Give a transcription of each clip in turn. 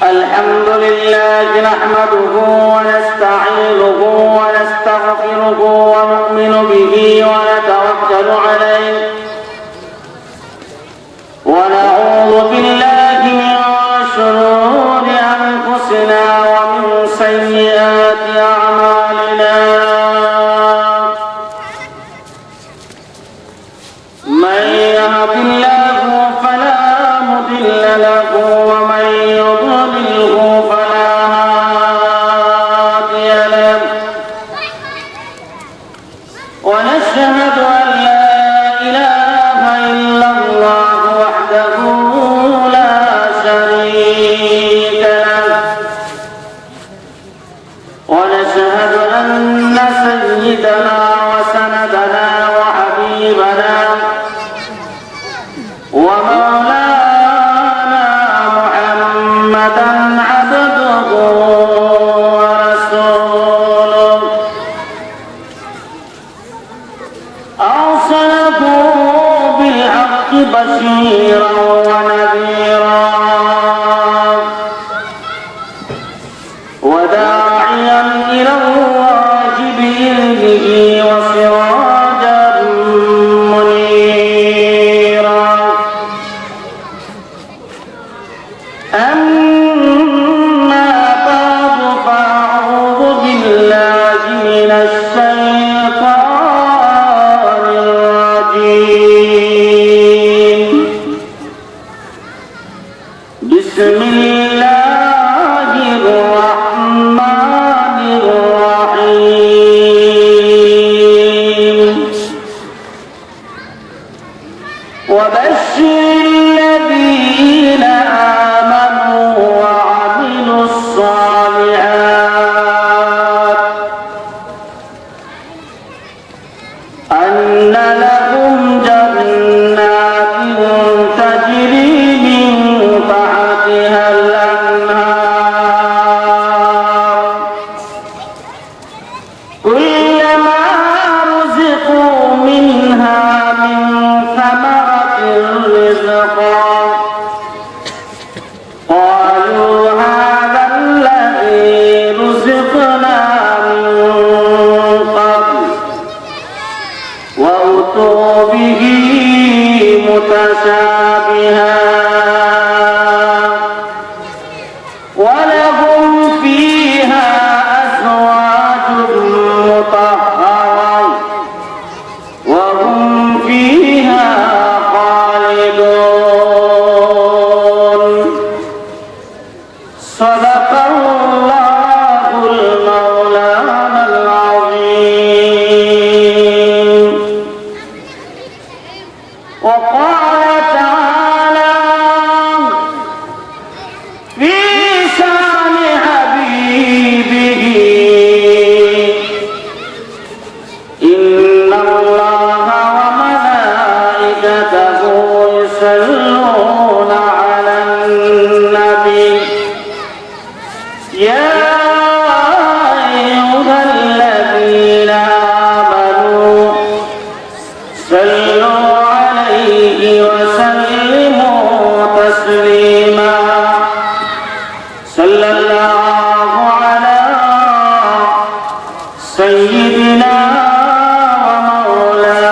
الحمد لله نحمده ونستعينه ونستغفره ونؤمن به ونتوكل عليه ونعوذ بالله من شرور أنفسنا ومن سيئات أعمالنا من يهد الله فلا مضل له ومن يضلله فلا هادي له ونشهد أن لا إله إلا الله وحده لا شريك له ونشهد أن سيدنا وسندنا وحبيبنا ومولانا محمدا عبده ورسوله أرسله بالحق بشيرا ونذيرا وداعيا إلى الله بإذنه وسراجا منيرا أما بعد فأعوذ بالله من الشيطان الرجيم بسم الله الرحمن الرحيم وبشر الذين آمنوا وعملوا الصالحات أن لهم جنات تجري من تحتها الأنهار كلما رزقوا منها من ثمرة رزقا قالوا هذا الذي رزقنا من قبل وأتوا به متشابها ولهم فيها أزواج مطهرة وهم فيها خالدون صدق الله المولانا العظيم وقال تعالى في شأن حبيبه إن الله وملائكته يصلون على النبي يا أيها الذين آمنوا صلوا عليه وسلموا تسليما صلى الله على سيدنا ومولانا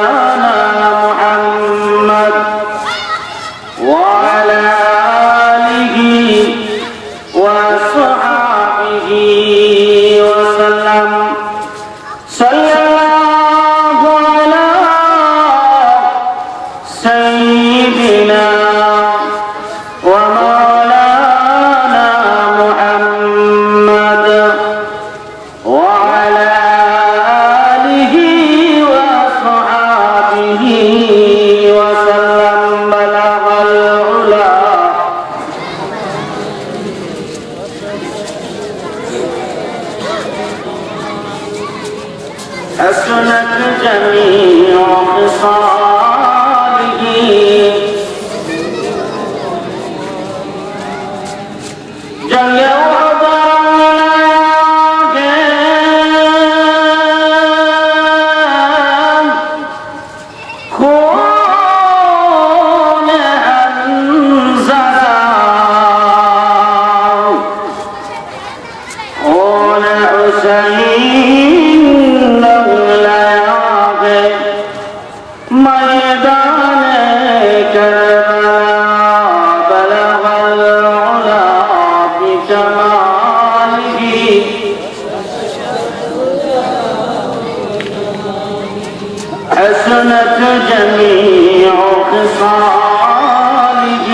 حسنت جميع خصاله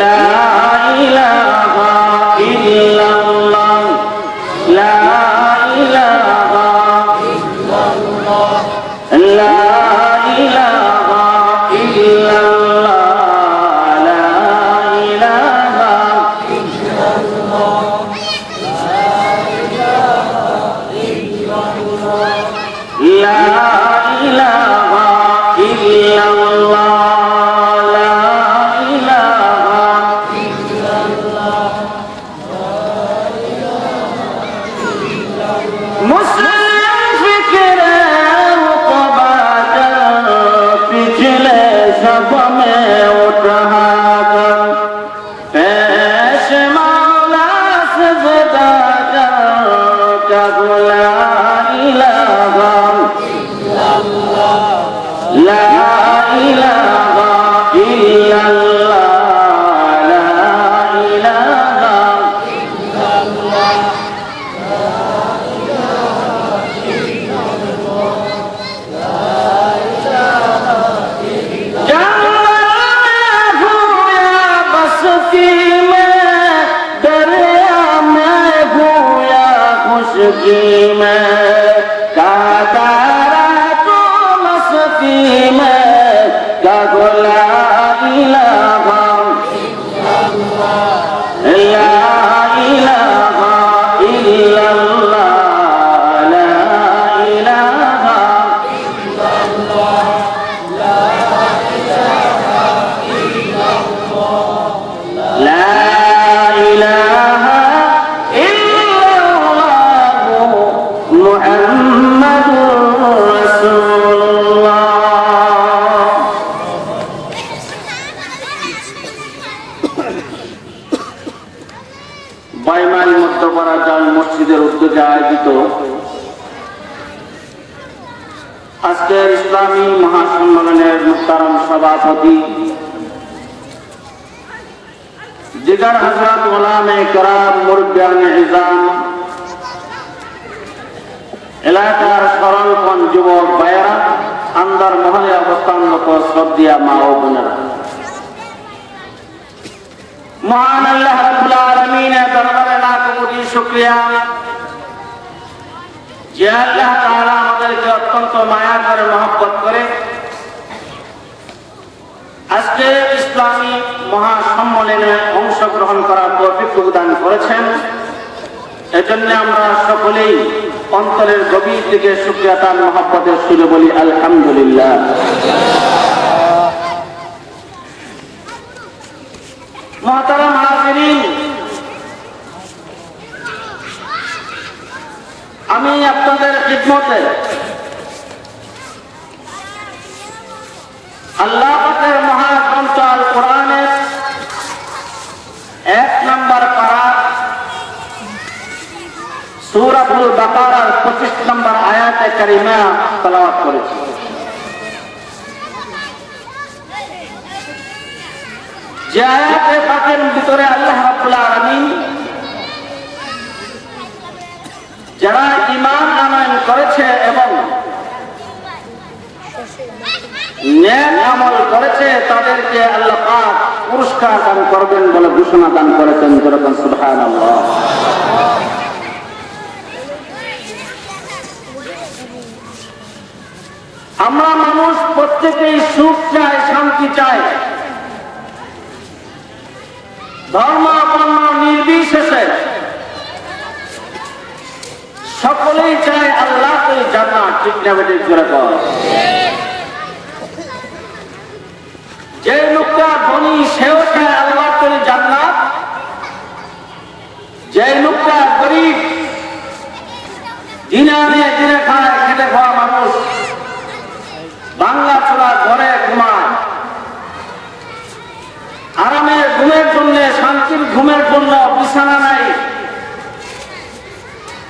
لا إله إلا الله لا إله إلا الله لا إله إلا الله لا إله إلا الله لا إله إلا الله لا إله إلا الله مسلم فكره وقبادا पिछले सब में उठा कर पेश मौला सजदा कर ला इलाहा لا إله إلا الله لا إله إلا الله जन्नत हूँ या बस्ती में दरिया में हूँ या खुशकी में कातारा तो मस्ती में कहो ला इलाहा ला इलाहा इल्लल्लाह ला इलाहा لا إله إلا الله محمد رسول الله বাইমারি মধ্যপাড়া জাল মসজিদের উদ্যোগে আয়োজিত আজকের ইসলামী মহাসম্মেলনের মুহতারাম সভাপতি जिगर हजरत उलामे कराम मुरब्बियान इज़ाम এলাকার সরলপন যুবক ভাইয়েরা আন্দার মহলে অবস্থানরত শ্রদ্ধেয় মা ও বোনেরা মহান আল্লাহ রাব্বুল আলামিনের দরবারে লাখ কোটি শুকরিয়া যে আল্লাহ তাআলা আমাদেরকে অত্যন্ত মায়া করে মহব্বত করে আজকে ইসলামী মহাসম্মেলনে অংশগ্রহণ করার তৌফিক প্রদান করেছেন। এজন্য আমরা সকলেই অন্তরের গভীর থেকে শুকরিয়া তার মহব্বতের সুরে বলি আলহামদুলিল্লাহ। মুহতারাম হাজিরিন, আমি আপনাদের খিদমতে আল্লাহ পাকের মহাগ্রন্থ আল কোরআনের 1 নম্বর পারা সূরাতুল বাকারার 25 নম্বর আয়াতে কারিমা তেলাওয়াত করেছি। যে আয়াতে পাকের ভিতরে আল্লাহ রাব্বুল আলামিন যারা ঈমান আনয়ন করেছে এবং নেক আমল করেছে তাদেরকে আল্লাহ পাক পুরস্কার দান করবেন বলে ঘোষণা দান করেছেন। যেরকম সুবহানাল্লাহ। আমরা মানুষ প্রত্যেকেই সুখ চাই, শান্তি চাই, ধর্ম বর্ণ নির্বিশেষে সকলেই চায় আল্লাহর জান্নাত। ঠিক না বেঠিক? যেরকম যে লোকটা ধনী সেও চায় আল্লাহর জান্নাত, যে লোকটা গরিব দিনে আনে দিনে খায় খেটে খাওয়া মানুষ বাংলা ছোড়া ঘরে ঘুমায়, আরামের ঘুমের জন্য শান্তির ঘুমের জন্য বিছানা নাই,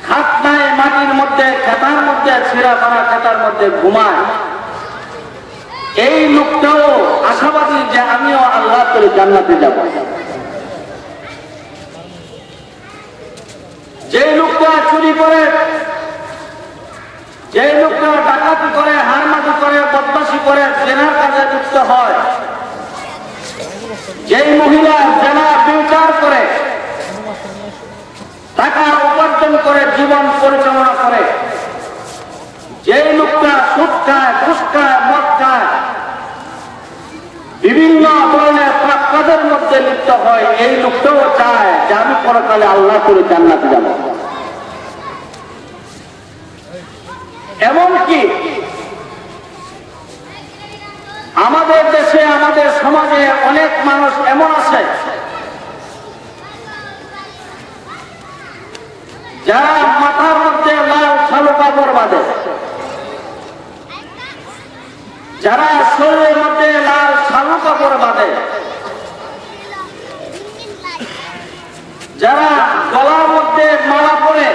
খাট নাই, মাটির মধ্যে খেতার মধ্যে ছিঁড়া পাড়া খেতার মধ্যে ঘুমায়, এই লোকটাও আশাবাদী যে আমিও আল্লাহ করে জান্নাতে যাব। যে লোকটা চুরি হয়, যেই মহিলা জেনা বিচার করে টাকা উপার্জন করে জীবন পরিচালনা করে, যেই লোকটা সুদ খায়, ঘুষ খায়, মদ খায়, বিভিন্ন ধরনের পাপ কাজের মধ্যে লিপ্ত হয়, এই লোকটাও চায় যে আমি পরকালে আল্লাহ করে জান্নাতে যাব। এমনকি আমাদের দেশে, আমাদের সমাজে অনেক মানুষ এমন আছে যারা মাথার মধ্যে লাল কালো কাপড় বাঁধে, যারা শরীরের মধ্যে লাল কালো কাপড় বাঁধে, যারা গলার মধ্যে মালা পরে,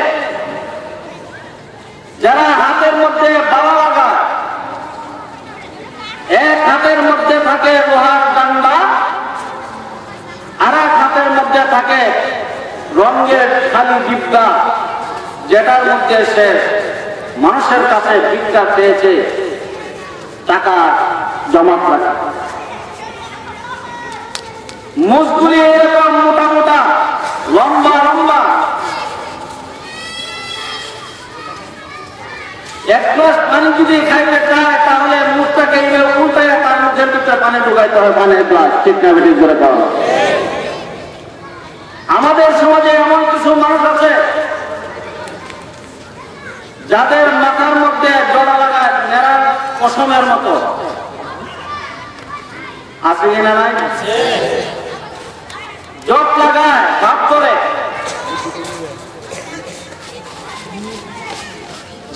যারা হাতের মধ্যে বালা লাগায়, এক হাতের মধ্যে থাকে লোহার ডান্ডা, আর এক হাতের মধ্যে থাকে রঙের খালি ডিব্বা, যেটার মধ্যে সে মানুষের কাছে ভিক্ষা পেয়েছে টাকা জমা রাখা। মুখগুলি এরকম মোটা মোটা, লম্বা লম্বা। এক গ্লাস পানি যদি খাইতে চায় তাহলে মুখটাকে উল্টায় তার মুখের ভিতরে পানি ঢুকাইতে হয়, পানির গ্লাস। ঠিক না বেটি করে খাওয়া। আমাদের সমাজে এমন কিছু মানুষ আছে যাদের মাথার মধ্যে জড়া লাগায় নেড়ার পশমের মতো, আছে কিনা নাই? জট লাগায়, ভাব করে।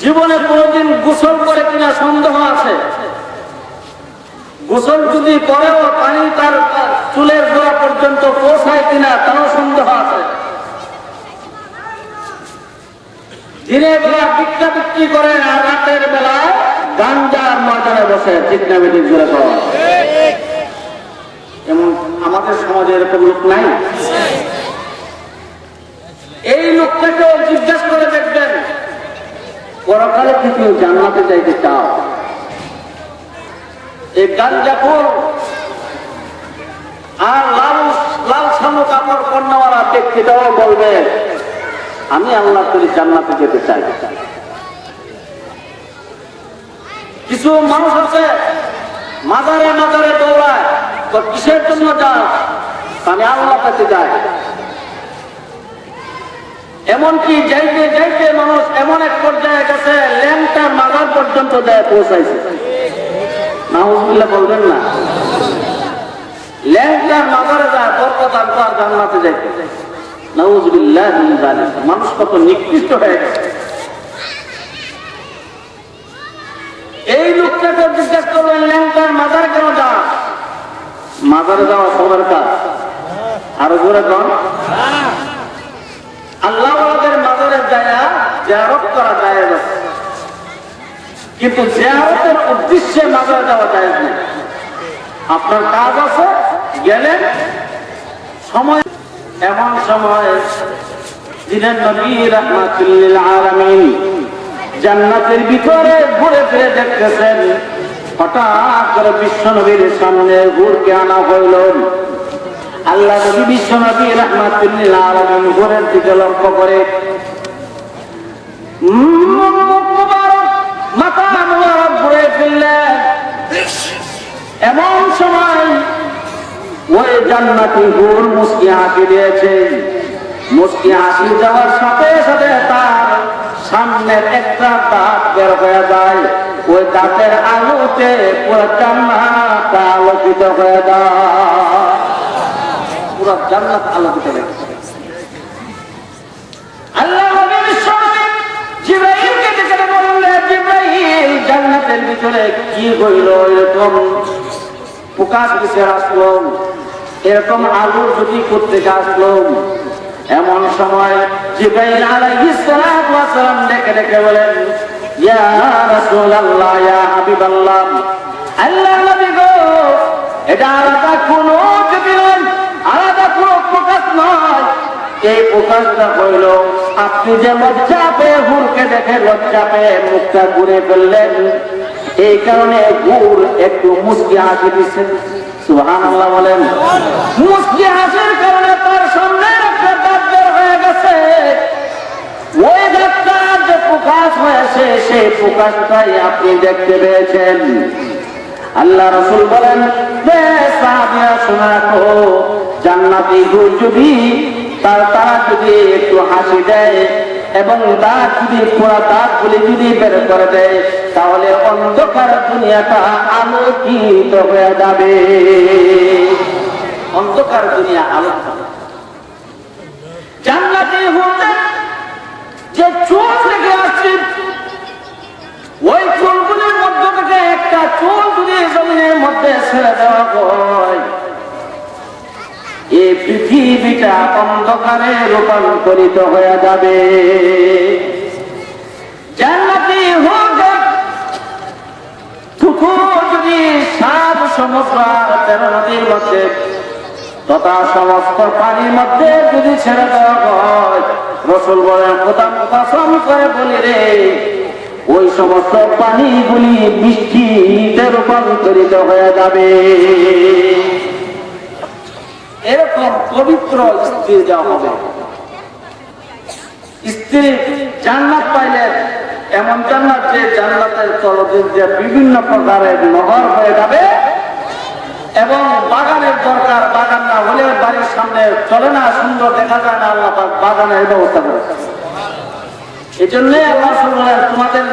জীবনে কোনদিন গোসল করে কিনা সন্দেহ আছে। গোসল যদি করেও পানি তার চুলের গোড়া পর্যন্ত পৌঁছায় কিনা তারও সন্দেহ আছে। দিনের বেলা ভিক্ষা বিক্রি করে আর রাতের বেলায় গাঞ্জার ময়দানে বসে। ঠিক না বেটি জোরে খাওয়া। এমন আমাদের সমাজে এরকম লোক নাই? এই লোকটাকেও জিজ্ঞাসা করে দেখবেন, পরকালে কি কেউ জান্নাতে যাইতে চাও? এই গাঞ্জাখোর আর লাল সামু কাপড় পণ্যওয়ালা ব্যক্তিটাও বলবে আমি আল্লাহ করে জান্নাতে যেতে চাই। কিছু মানুষ আছে মাজারে মাজারে দৌড়ায়, তো কিসের জন্য যাও? আমি আল্লাহ কাছে যাই। এমনকি যাইতে যাইতে মানুষ এমন এক পর্যায়ে গেছে ল্যাংটার মাজার পর্যন্ত দেয় পৌঁছাইছে। নাউজুবিল্লাহ বলবেন না। ল্যাংটার মাজারে যায় বরকত আনতে আর জান্নাতে যাইতে। নাউজুবিল্লাহ মিন যালিক। মানুষ কত নিকৃষ্ট হয়ে গেছে। এই লোকটাকে জিজ্ঞাসা করলেন ল্যাংটার মাজারে কেন যাও? মাজারে যাওয়া সবার কাজ। আরো জোরে কন। আল্লাহওয়ালাদের মাজারে যায় জিয়ারত করা যায় না, কিন্তু জিয়ারতের উদ্দেশ্যে মাজারে যাওয়া যায় না। আপনার কাজ আছে, গেলেন সময়, এমন সময় দিনের নবী রাহমাতুল লিল আলামিন জান্নাতের ভিতরে ঘুরে ফিরে দেখতেছেন। হঠাৎ করে বিশ্ব নবীর সামনে ঘুরকে আনা হইল। আল্লাহ নবী বিশ্ব নবী রাহমাতুল লিল আলামিন ঘুরের দিকে লক্ষ্য করে মাথা মুবারক ঘুরে ফেললেন। এমন সময় ওই জান্নাতি হুর মুস্কি হাসি দিয়েছে। মুস্কি হাসি যাওয়ার সাথে সাথে তার সামনের একটা দাঁত বের হয়ে যায়। ওই দাঁতের আলোতে পুরো জান্নাত আলোকিত হয়ে যায়। পুরো জান্নাত আলোকিত হয়ে যায়। আল্লাহ নবী বিশ্বনবী জিবরাইলকে ডেকে বললেন, জিবরাইল জান্নাতের ভিতরে কি হইল? এরকম পোকা দিকে আসলো, এরকম আলু যদি করতে আসলো। এমন সময় জিবরাইল আলাইহিস সালাতু ওয়াস সালাম ডেকে ডেকে বলেন, ইয়া রাসূলুল্লাহ, ইয়া হাবিবাল্লাহ, আল্লাহর নবী গো, এটা আলাদা কোনো যদি নয়, আলাদা কোনো প্রকাশ নয়। এই প্রকাশটা হইল আপনি যে লজ্জা পেয়ে হুরকে দেখে লজ্জা পেয়ে মুখটা ঘুরে ফেললেন। এই কারণে গুড় একটু মুচকি হাসি দিচ্ছে। সুবহানাল্লাহ বলেন। মুচকি হাসির কারণে তার সামনে একটা দাঁত বের হয়ে গেছে। ওই দাঁতটা যে প্রকাশ হয়েছে সেই প্রকাশটাই আপনি দেখতে পেয়েছেন। আল্লাহ রাসূল বলেন, সাহাবীরা শোনা রাখো, জান্নাতি গুড় যদি তারা যদি একটু হাসি দেয় এবং দাঁত যদি পুরা দাঁতগুলি যদি বের করে দেয়, তাহলে অন্ধকার দুনিয়াটা আলোকিত হয়ে যাবে। অন্ধকার দুনিয়া আলোকিত। জান্নাতি হতে যে চুল থেকে আসছে, ওই চুলগুলির মধ্য থেকে একটা চুল যদি জমিনের মধ্যে ছেড়ে দেওয়া হয়, এই পৃথিবীটা অন্ধকারে রূপান্তরিত হয়ে যাবে। জান্নাতি হতে যদি 7 সমুদ্র 13 নদীর মধ্যে তথা সমস্ত পানির মধ্যে যদি ছেড়ে দেওয়া হয়, রাসূল বলেন, কসম করে বলি রে, ওই সমস্ত পানিগুলি বৃষ্টিতে রূপান্তরিত হয়ে যাবে। এরকম পবিত্র স্ত্রী দেওয়া হবে। স্ত্রী জান্নাত পাইলেন, এমন জান্নাত যে জান্নাতের তলদেশ দিয়ে বিভিন্ন প্রকারের নহর হয়ে যাবে এবং বাগানের দরকার, বাগান না হলে বাড়ির সামনে চলে না, সুন্দর দেখা যায় না, আল্লাহ পাক বাগানের ব্যবস্থা করেছে। এই জন্যই আল্লাহ বলেন, তোমাদের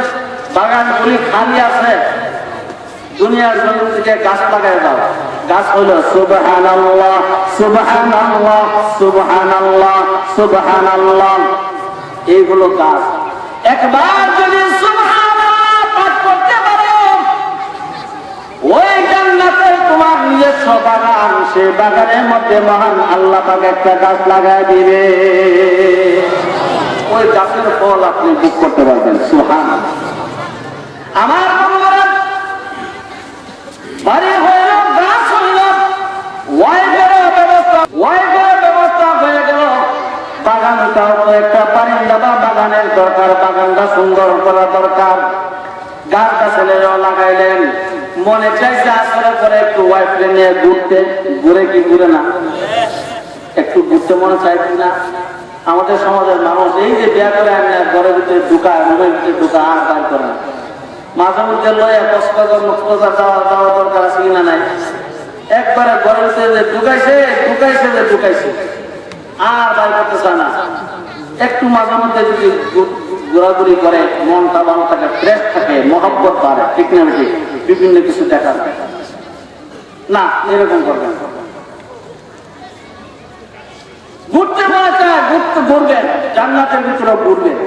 বাগানগুলি খালি আছে, দুনিয়ার জমিন থেকে গাছ লাগাই দাও। গাছ হলো সুবহানাল্লাহ, সুবহানাল্লাহ, সুবহানাল্লাহ, সুবহানাল্লাহ, এইগুলো গাছ। একবার যদি সুবহানাল্লাহ পাঠ করতে পারো, ওই জান্নাতের তোমার নিজস্ব বাগান, সেই বাগানের মধ্যে মহান আল্লাহ পাক একটা গাছ লাগাই দিবে। ওই গাছের ফল আপনি ভোগ করতে পারবেন। সুবহানাল্লাহ। আমার বাড়ি হইল, গাছ হইল, ওয়াইফের ব্যবস্থা হয়ে গেল, বাগানটাও একটা পারিন্দা বা বাগানের দরকার, বাগানটা সুন্দর করা দরকার। গাছটা ছেলেরাও লাগাইলেন, মনে চাইছে আসলে পরে একটু ওয়াইফকে নিয়ে ঘুরতে, ঘুরে কি ঘুরে না, একটু ঘুরতে মনে চাইছি না। আমাদের সমাজের মানুষ এই যে বিয়া করে আনে ঘরের ভিতরে ঢুকায়, মুখের ভিতরে ঢুকায়, আর কাজ করে না। মাঝে মধ্যে লয়ে কক্সবাজার মুক্তবাজার যাওয়া দরকার আছে কিনা নাই, একবারে ঘরের ভিতরে ঢুকাইছে আর বাইর করতে চায় না। একটু মাঝে মধ্যে যদি ঘোরাঘুরি করে, মনটা ভালো থাকে, ফ্রেশ থাকে, মহব্বত বাড়ে, ঠিক না ঠিক, বিভিন্ন কিছু দেখা যায় না, এরকম করবেন। ঘুরতে পারা চায়, ঘুরবেন, জান্নাতের ভিতরে ঘুরবেন।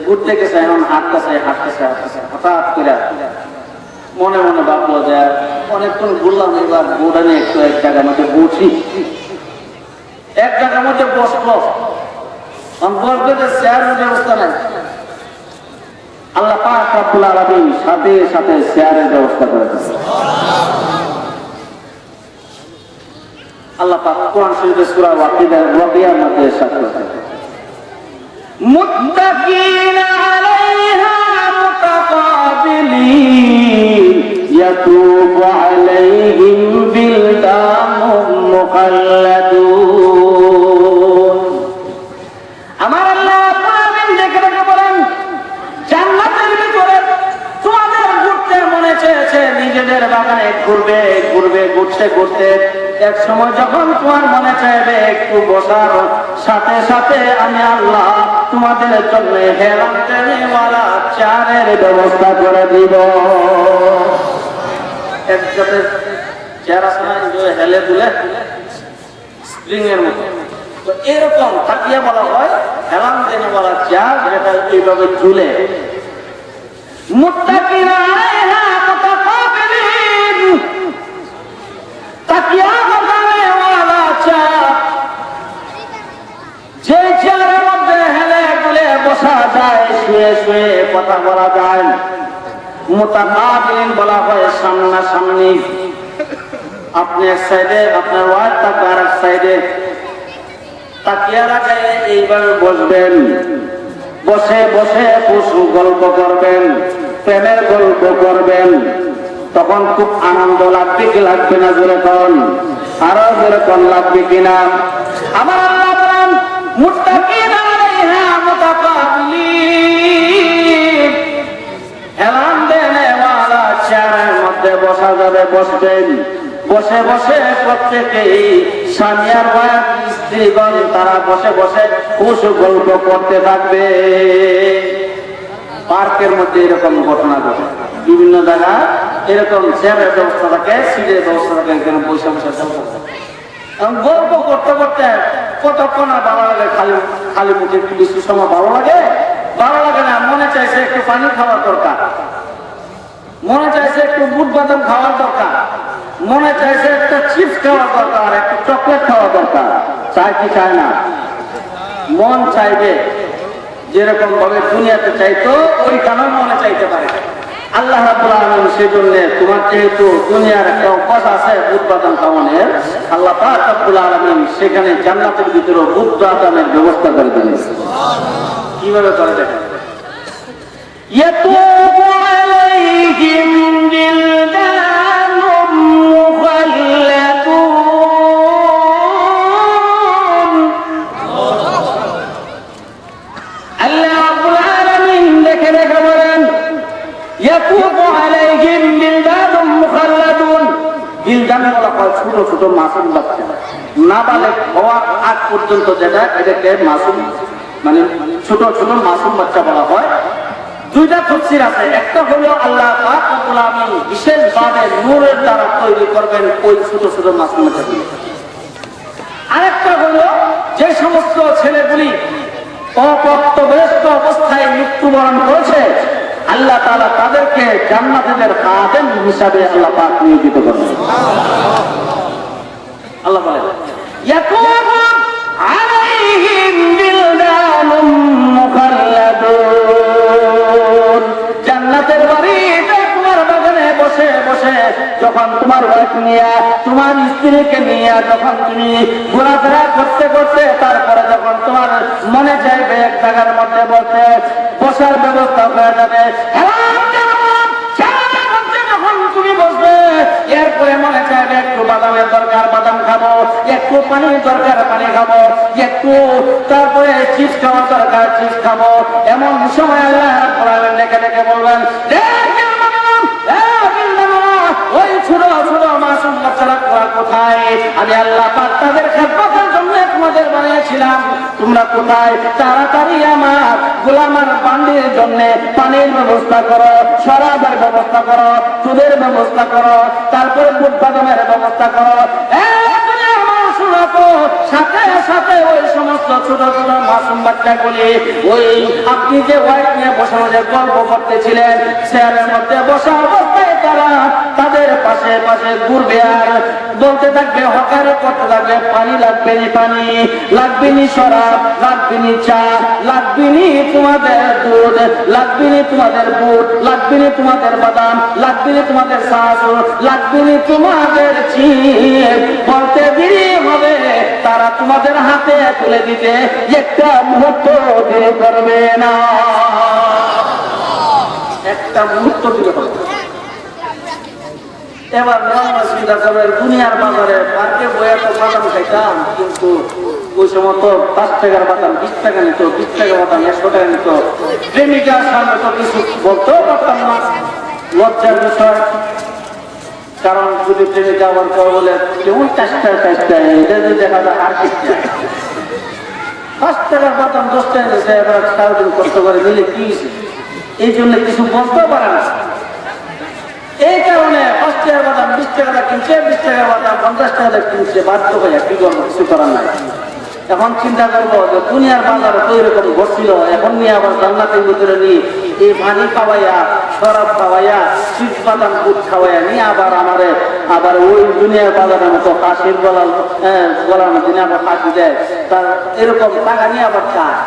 ঘুরতে গেছে, এখন হাঁটতেছে, হঠাৎ করে মনে মনে ভাবলো যে অনেকক্ষণ ঘুরলাম, এবার ঘুরে নিয়ে একটু এক জায়গার মধ্যে বসি। এক জায়গার মধ্যে বসলো, চেয়ারের ব্যবস্থা নাই। আল্লাহ পাক রব্বুল আলামিন সাথে সাথে চেয়ারের ব্যবস্থা করে দিয়েছে। আল্লাহ পাক কোরআন শরীফে সূরা ওয়াকিয়ার মধ্যে ইরশাদ করেছেন, মুত্তাকিনা আলাইহা মুতাকাবিলিন ইয়াতুফু আলাইহিম বিলদানুম মুখাল্লাদুন। আমার আল্লাহ আমিন দেখে বলেন, জান্নাতের ভিতরে তোমাদের ঘুরতে মনে চেয়েছে, নিজেদের বাগানে ঘুরবে, ঘুরতে ঘুরতে এক সময় যখন তোমার মনে চাইবে একটু বসার, সাথে সাথে আমি আল্লাহ তোমাদের জন্য হেলান দেওয়ালা চেয়ারের ব্যবস্থা করে দিব। একসাথে চেয়ার আছে না, হেলে দুলে স্প্রিং এর মতো, তো এরকম তাকিয়া বলা হয় হেলান দেওয়ালা চেয়ার, যেটা এইভাবে ঝুলে। মুত্তাকিনা আলাইহা মুতাকাবিলিন, তাকিয়া বসানেওয়ালা চেয়ার, যে চেয়ারের মধ্যে হেলে দুলে বসা যায়, শুয়ে শুয়ে কথা বলা যায়। মুতাকাবিলিন বলা হয় সামনাসামনি, আপনি এক সাইডে, আপনার ওয়াইফ থাকবে আর এক সাইডে, তাকিয়া রাখে এইভাবে বসবেন, বসে বসে পশু গল্প করবেন। প্রেমের গল্প করবেন, তখন খুব আনন্দ লাগবে কি লাগবে না? জোরে কোন, আরো জোরে কোন, লাগবে কিনা? আমার আল্লাহ বলেন মুত্তাকিনা আলাইহা মুতাকাব্বিলিন, হেলান দেনেওয়ালা চেয়ারের মধ্যে বসা যাবে, বসবেন, বসে বসে প্রত্যেকেই স্বামী আর স্ত্রীগণ তারা বসে বসে কুশু গল্প করতে থাকবে। পার্কের মধ্যে এরকম ঘটনা ঘটে, বিভিন্ন জায়গা এরকম চেয়ারের ব্যবস্থা থাকে, সিটের ব্যবস্থা থাকে, এখানে বসে বসে গল্প করতে করতে কতক্ষণ আর ভালো লাগে, খালি খালি মুখে একটু কিছু সময় ভালো লাগে, ভালো লাগে না, মনে চাইছে একটু পানি খাওয়ার দরকার, মনে চাইছে একটু বুট বাদাম খাওয়ার দরকার, মনে চাইছে একটা চিপস খাওয়ার দরকার, একটু চকলেট খাওয়ার দরকার। চায় কি চায় না? মন চাইবে যেরকম ভাবে দুনিয়াতে চাইতো ওইখানেও মনে চাইতে পারে। আল্লাহ রাব্বুল আলামিন সেজন্য তোমার যেহেতু দুনিয়ার একটা অভ্যাস আছে বুট বাদাম খাওয়ানোর, আল্লাহ পাক রাব্বুল আলামিন সেখানে জান্নাতের ভিতরে বুট বাদামের ব্যবস্থা করে দেন। কিভাবে করে দেখেন, ইয়াতুবু আলাইহিম বিলদানুম মুখাল্লাদুন। আল্লাহ রাব্বুল আলামিন দেখে দেখে বলেন ইয়াতুবু আলাইহিম বিলদানুম মুখাল্লাদুন। বিলদান বলা হয় ছোট ছোট মাসুম বাচ্চা, নাবালেগ হওয়ার আগ পর্যন্ত যেটা, এটাকে মাসুম মানে ছোট ছোট মাসুম বাচ্চা বলা হয়। দুইটা তাফসীর আছে, একটা হলো আল্লাহ পাক রব্বুল আলামিন বিশেষভাবে নূরের দ্বারা তৈরি করবেন ওই ছোট ছোট মাসুম বাচ্চাগুলো। আরেকটা হলো যে সমস্ত ছেলেগুলি অপ্রাপ্তবয়স্ক অবস্থায় মৃত্যুবরণ করেছে, আল্লাহ তাআলা তাদেরকে জান্নাতীদের খাদেম হিসাবে আল্লাহ পাক নিয়োজিত করবেন। আল্লাহ বলেন ইয়াকুবু আলাইহিম বিলদানুম মুখাল্লাদুন। জান্নাতের বাড়িতে তোমার বাগানে বসে বসে যখন তোমার ওয়াইফ নিয়ে, তোমার স্ত্রীকে নিয়ে যখন তুমি ঘোরাফেরা করতে করতে তারপরে যখন তোমার মনে চাইবে এক জায়গার মধ্যে বসে বসার ব্যবস্থা হয়ে যাবে, যখন তুমি বসবে এরপরে মনে চাইবে একটু বাদামের দরকার, বাদাম খাবো, একটু পানির দরকার, পানি খাবো, একটু তারপরে চিপস খাওয়ার দরকার, চিপস খাবো। এমন সময় আল্লাহ রাব্বুল আলামিন ডেকে ডেকে বলবেন ওই ছোট ছোট মাসুম বাচ্চারা কোথায়? আমি আল্লাহ পাক তাদের খেদমতের জন্য তোমাদের বানিয়েছিলাম, তোমরা কোথায়? তাড়াতাড়ি আমার গোলামের বান্দির জন্য পানির ব্যবস্থা করো, শরাবের ব্যবস্থা করো, দুধের ব্যবস্থা করো, তারপরে বুট বাদামের ব্যবস্থা করো। সাথে সাথে ওই সমস্ত ছোট ছোট মাসুম বাচ্চাগুলি ওই আপনি যে ওয়াইফ নিয়ে বসানো যে গল্প করতেছিলেন চেয়ারের মধ্যে বসা অবস্থায় তারা তাদের পাশে পাশে ঘুরবে আর বলতে থাকবে, হকারে করতে থাকবে, পানি লাগবে নি, পানি লাগবে নি, শরাব লাগবে নি, চা লাগবে নি, তোমাদের দুধ লাগবে নি, তোমাদের বুট লাগবে নি, তোমাদের বাদাম লাগবে নি, তোমাদের শাঁস লাগবে নি, তোমাদের চিপ বলতে দেরি হবে, তারা তোমাদের হাতে তুলে দিতে একটা মুহূর্ত দেরি করবে না, একটা মুহূর্ত দিতে হবে। এবার চিন্তা করবেন দুনিয়ার বাজারে পার্কে বইয়া তো বাদাম খাইতাম, কিন্তু ওই সময় তো 5 টাকার বাদাম 20 টাকা নিত, 20 টাকার বাদাম 100 টাকা নিত। প্রেমিকার সামনে তো কিছু বলতেও পারতাম না, লজ্জার বিষয়। কারণ যদি প্রেমিকা আবার কেউ বলে কেমন চেষ্টা এটা যদি দেখা যায় আর কি 5 টাকার বাদাম 10 টাকা দিয়েছে, এবার সারাদিন কষ্ট করে নিলে কি, এই জন্য কিছু বলতেও পারে না। এই কারণে 5 টাকার বাদাম 20 টাকা কিনছে, 20 টাকার বাদাম 50 টাকা কিনছে, বাধ্য হয়ে কি করবো, কিছু করার নাই। এখন চিন্তা করবো যে দুনিয়ার বাজারে তো এরকম ঘটছিল, এখন নিয়ে আবার জান্নাতের ভিতরে নিয়ে এই পানি খাওয়াইয়া, শরাব খাওয়াইয়া, চিপস বাদাম দুধ খাওয়াইয়া নিয়ে আবার ওই দুনিয়ার বাজারের মতো কাশির গলার মধ্যে আবার ফাঁসি দেয়, তার এরকম টাকা নিয়ে আবার চায়,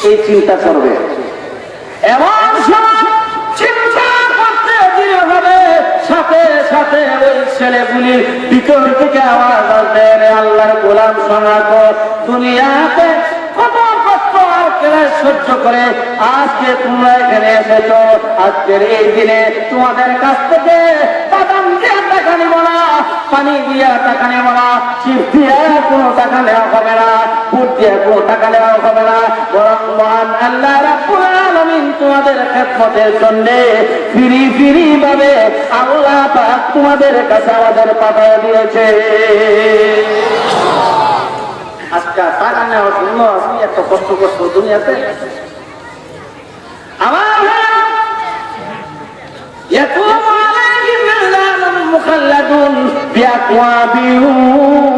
এই চিন্তা করবে। এমন চিন্তা করতে দিয়ে হবে, সাথে সাথে ওই ছেলেগুলির ভিতর থেকে আওয়াজ আসবে, আল্লাহর গোলাম শোনা তো দুনিয়াতে কত কষ্ট আর ক্লেশ সহ্য করে আজকে তোমরা এখানে এসেছো। আজকের এই দিনে তোমাদের কাছ থেকে বাদাম দিয়ে টাকা নিব না, পানি দিয়ে টাকা নেব না, চিপ দিয়ে কোনো টাকা নেওয়া হবে না, বুট দিয়ে কোনো টাকা নেওয়া হবে না, বরং মহান আল্লাহ রাব্বুল আলামিন তোমাদের খেদমতের জন্য ফ্রি ভাবে আল্লাহ পাক তোমাদের কাছে আমাদের পাঠিয়ে দিয়েছে। আজকে টাকা নেওয়ার জন্য আপনি এত কষ্ট করছো দুনিয়াতে। আমার মুখাল্লাদুন বিআকওয়াবিন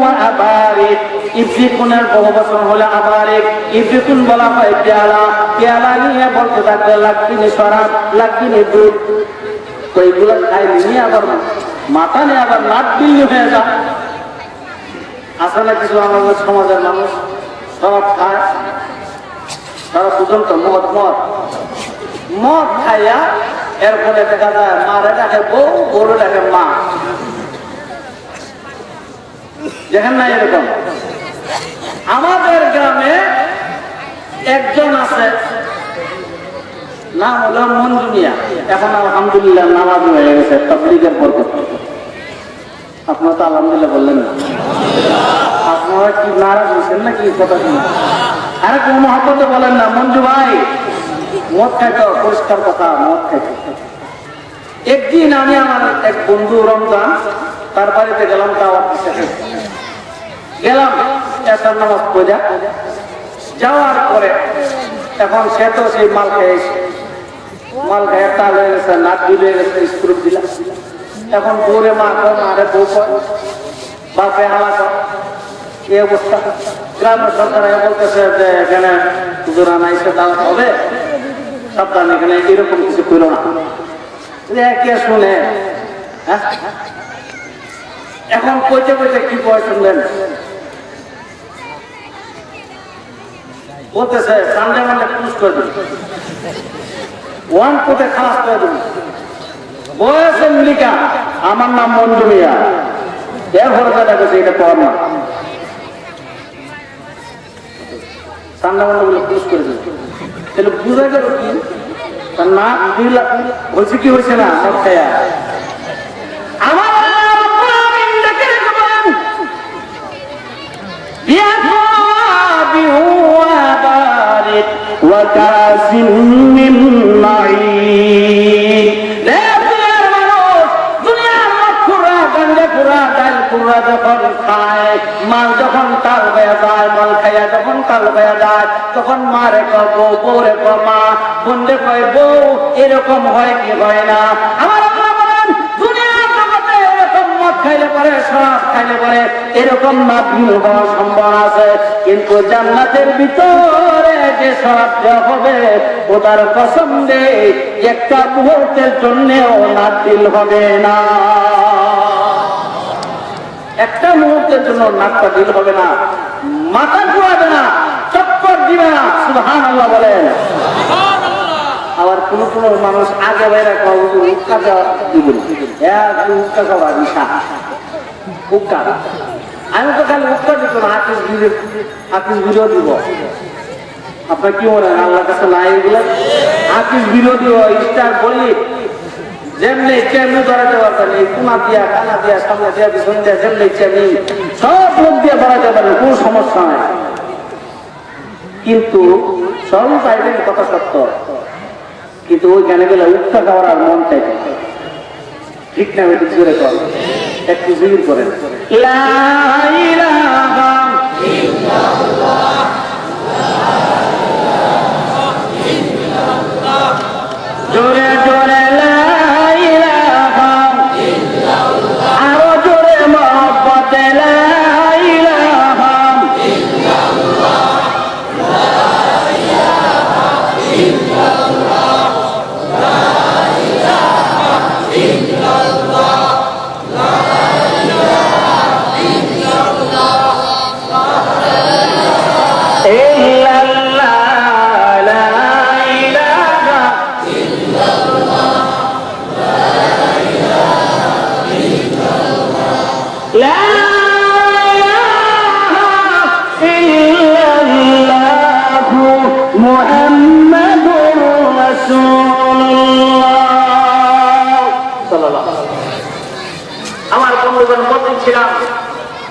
ওয়া আবারিক। ইবরিকুনের বহুবচন হলো আবারিক। ইবরিকুন বলা হয় পেয়ালা, পেয়ালা নিয়ে বলতে থাকবে লাকিনি শরাব, লাকিনি দুধ। তো এইগুলো খাই নিয়ে আবার মাথা নিয়ে আবার নাক বিল্লি হয়ে যায়। আসলে কিছু আমাদের সমাজের মানুষ সব খায়, তারা পর্যন্ত মদ মদ মদ খাইয়া এরপরে দেখা যায় মারে ডাকে বউ, বউরে ডাকে মা। দেখেন না এরকম? আমাদের গ্রামে একজন আছে, নাম হলো মঞ্জু মিয়া। এখন আলহামদুলিল্লাহ নামাজ হয়ে গেছে তাবলীগের বরকত। আপনারা তো আলহামদুলিল্লাহ বললেন না, আপনারা কি নারাজ হয়েছেন নাকি কথা শুনে? আরে কোন মহব্বতে বলেন না। মঞ্জু ভাই মদ খাইতো, পরিষ্কার কথা, মদ খাইতো। একদিন আমি আমার এক বন্ধু রমজান তার বাড়িতে গেলাম, দাওয়াত দিতে গেলাম। এসার নামাজ পড়া যাওয়ার পরে এখন সে তো সেই মাল খেয়েছে, মাল খেয়ে তাল হয়ে গেছে, নাক দিলে গেছে, স্ক্রুপ দিলাম। এখন বউরে মা কর, মারে বউ কর, বাপে হালা কর, এই অবস্থা। গ্রামের সরকার বলতেছে যে এখানে হুজুর আনাইছে, দাওয়াত হবে, সাবধান, এখানে এরকম কিছু করো না। কে শুনে? এখন কইতে কইতে কি কয় শুনলেন? বলতেছে সানডে মানডে পুশ করে দিন, ওয়ান কোটে খালাস করে দিন। বয়সে মিলিকা আমার নাম মঞ্জু মিয়া, এর ভরসা দেখেছে এটা কর না। সানডে মানডে বলে পুশ করে দিন, তাহলে বুঝা গেল কি তার না হয়েছে কি হয়েছে না সব খায়া। আমার যখন খায়, মাল যখন তাল হয়ে যায়, মাল খাইয়া যখন তাল হয়ে যায়, তখন মারে কব, বউরে কব মা, বোনরে কয় বউ। এরকম হয় কি হয় না? আমার দুনিয়ার জগতে এরকম মদ খাইলে পরে, শরাব খাইলে পরে এরকম না ভিন্ন হওয়ার সম্ভাবনা আছে, কিন্তু জান্নাতের ভিতরে যে শরাব দেওয়া হবে ওটার কসম দেই একটা মুহূর্তের জন্যও নাতিল হবে না, একটা মুহূর্তের জন্য নাকটা দিল হবে না, মাথা ঘুরাবে না, চক্কর দিবে না। সুবহানাল্লাহ বলেন। আবার কোন কোন মানুষ আগে বাইরে উক্কা দিবেন, উক্কা খাওয়া নিশা, উক্কা। আমি তো খালি উক্কা দিব না, হাফিজ ভিডিও দিব। আপনার কি মনে হয় আল্লাহর কাছে নাই এগুলো? হাফিজ ভিডিও দিব, স্টার বললি যেমনি চেমনি ধরাতে পারতেন, এই কোনা দিয়া, কানা দিয়া, সামনে দিয়া, পিছন দিয়া, যেমনি চেমনি সব লোক দিয়ে ধরাতে পারেন, কোন সমস্যা নাই। কিন্তু সবই পাইবেন কথা সত্য, কিন্তু ওইখানে গেলে উৎসা খাওয়ার আর মন চাইবে। ঠিক না? ওই জোরে কর, একটু জিকির করেন, লা ইলাহা ইল্লাল্লাহ, জোরে জোরে ইল্লাল্লাহ, লা ইলাহা ইল্লাল্লাহ। রাসূলুল্লাহ সাল্লাল্লাহু আলাইহি ওয়াসাল্লাম। আমার বন্ধুগণ বলছিলাম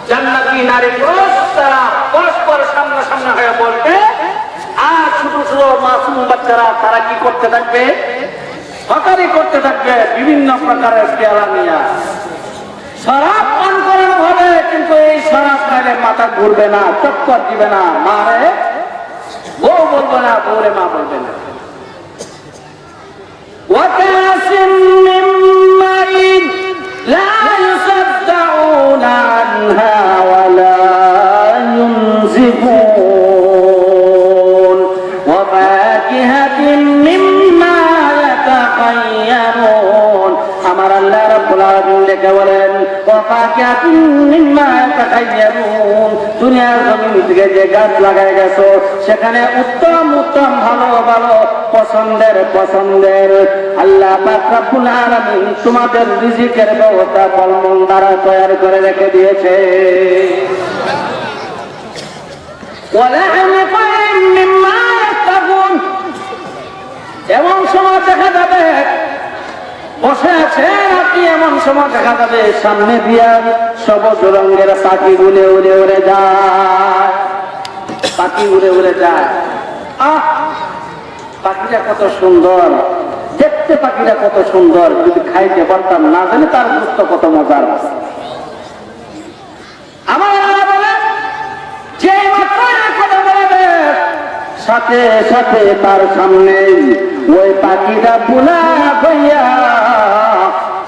জান্নাতি নারী পুরুষ তারা পরস্পর সামনাসামনি হয়ে বলবে, আর ছোট ছোট মাসুম বাচ্চারা তারা কি করতে থাকবে? হকারি করতে থাকবে বিভিন্ন প্রকারের পেয়ালা নিয়ে। শরাব পান করানো হবে, কিন্তু এই শরাব খাইলে মাথা ঘুরবে না, চক্কর দিবে না, মারে বউ বলবে না, বউরে মা বলবে না। ওয়াকাসিম মিন মাইন লা ইউসাদ্দাউনা আনহা ওয়া লা ইউনজিফুন ওয়া ফাকিহাতিন মিম্মা ইয়াতাখায়্যারুন। আমার আল্লাহ রাব্বুল আলামিন লেখা বলেন ওয়া ফাকিহাতিন মিম্মা ইয়াতাখায়্যারুন, দুনিয়ার জমিন থেকে যে গাছ লাগায় গেছো সেখানে উত্তম উত্তম ভালো ভালো পছন্দের আল্লাহ পাক রব্বুল আলামিন তোমাদের রিজিকের ব্যবস্থা ফলমূল দ্বারা তৈরি করে রেখে দিয়েছে। এমন সময় দেখা যাবে বসে আছেন আপনি, এমন সময় দেখা যাবে সামনে দিয়া সবুজ রঙের পাখি উড়ে উড়ে উড়ে যায়, পাখি উড়ে উড়ে যায়। আহ, পাখিটা কত সুন্দর দেখতে, পাখিটা কত সুন্দর, যদি খাইতে পারতাম না জানি তার গুস্ত কত মজার। আমার বলে যে কথা বলবে সাথে সাথে তার সামনে ওই পাখিটা বুলা হইয়া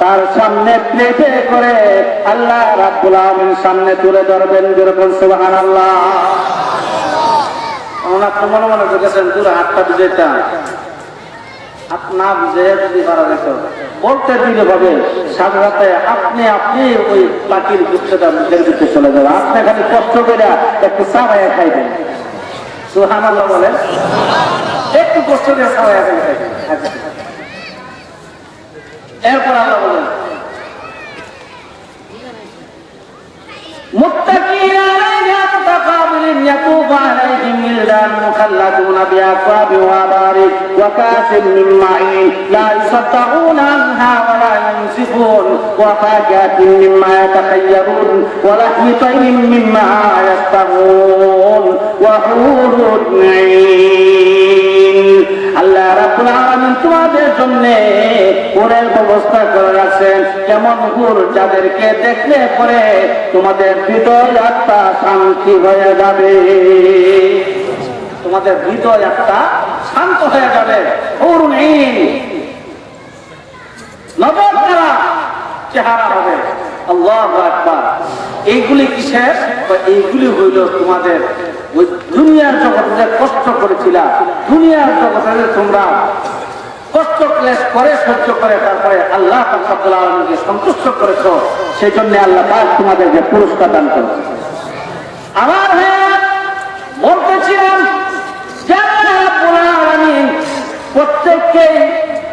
তার সামনে প্লেটে করে আল্লাহ রাব্বুল আলামিন সামনে তুলে ধরবেন। যেরকম সুবহানাল্লাহ। আপনার মনে মনে করতেছেন দূরে হাতটা বুঝেতাম, হাত না বুঝে যদি পারা যেত বলতে দিলে ভাবে সাথে সাথে আপনি ওই পাখির গুচ্ছটা মুখের ভিতরে চলে যাবে। আপনি খালি কষ্ট করে একটু চাবাইয়া খাইবেন। সুবহানাল্লাহ বলে একটু কষ্ট করে চাবাইয়া খাইবেন। এরপর আল্লাহ বলেন মুত্তাকিন আলাইহা মুতাকাবিলিন ইয়াতুফু আলাইহিম ওয়ালদান মুখাল্লাদুনা বিআকওয়াবি ওয়া আবারিক ওয়া কাসিম মিন মাইন লা ইউসাদ্দাউনা আনহা ওয়া লা ইউনজিফুন ওয়া ফাকিহাতিন মিম্মা ইয়াতাখায়্যারুন ওয়া লাহমি তাইরিন মিম্মা ইয়াশতাহুন ওয়া হুরুন আইন। আল্লাহ রাব্বুল আলামিন তোমাদের জন্য হুরের ব্যবস্থা করে রাখছেন, কেমন হুর যাদেরকে দেখলে পরে তোমাদের হৃদয় আত্মা শান্তি হয়ে যাবে, তোমাদের হৃদয় আত্মা শান্ত হয়ে যাবে। হুরুন আইন নজর করা চেহারা হবে। আল্লাহু আকবার। এইগুলি কিসের? এইগুলি হইল তোমাদের ওই দুনিয়ার জগতে কষ্ট করেছিলা, দুনিয়ার জগতে তোমরা কষ্ট ক্লেশ করে সহ্য করে তারপরে আল্লাহ রাব্বুল আলামিনকে সন্তুষ্ট করেছো, সেই জন্য আল্লাহ পাক তোমাদেরকে পুরস্কার দান করেছে। আমার বলতেছিলাম যে আল্লাহ রাব্বুল আলামিন প্রত্যেককে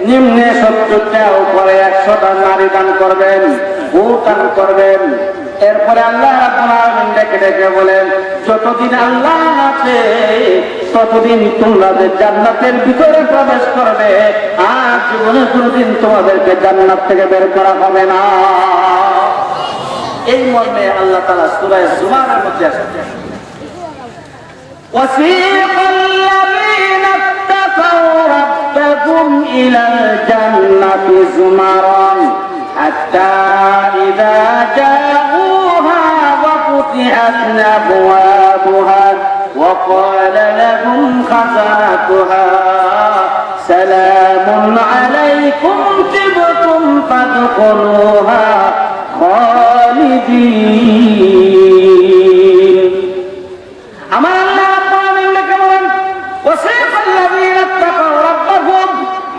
নিম্নে 70টা উপরে 100টা নারী দান করবেন, বউ দান করবেন। এরপরে আল্লাহ রাব্বুল আলামিন ডেকে ডেকে বলেন যতদিন আল্লাহ আছে ততদিন তোমাদের জান্নাতের ভিতরে প্রবেশ করবে, আর জীবনে কোনদিন তোমাদেরকে জান্নাত থেকে বের করা হবে না। এই মর্মে আল্লাহ তাআলা সূরা জুমারের মধ্যে আছে ওয়াসিকাল্লাযীনা ইত্তাকাউ রাব্বাহুম ইলাল জান্নাতি যুমারান হাত্তা ইযা জাউহা ওয়া ফুতিহাত আবওয়াবুহা ওয়া ক্বালা লাহুম খাযানাতুহা সালামুন আলাইকুম তিবতুম ফাদখুলুহা খালিদিন। আমার আল্লাহ রাব্বুল আলামিন বলেন ওয়াসিকাল্লাযীনা ইত্তাকাউ রাব্বাহুম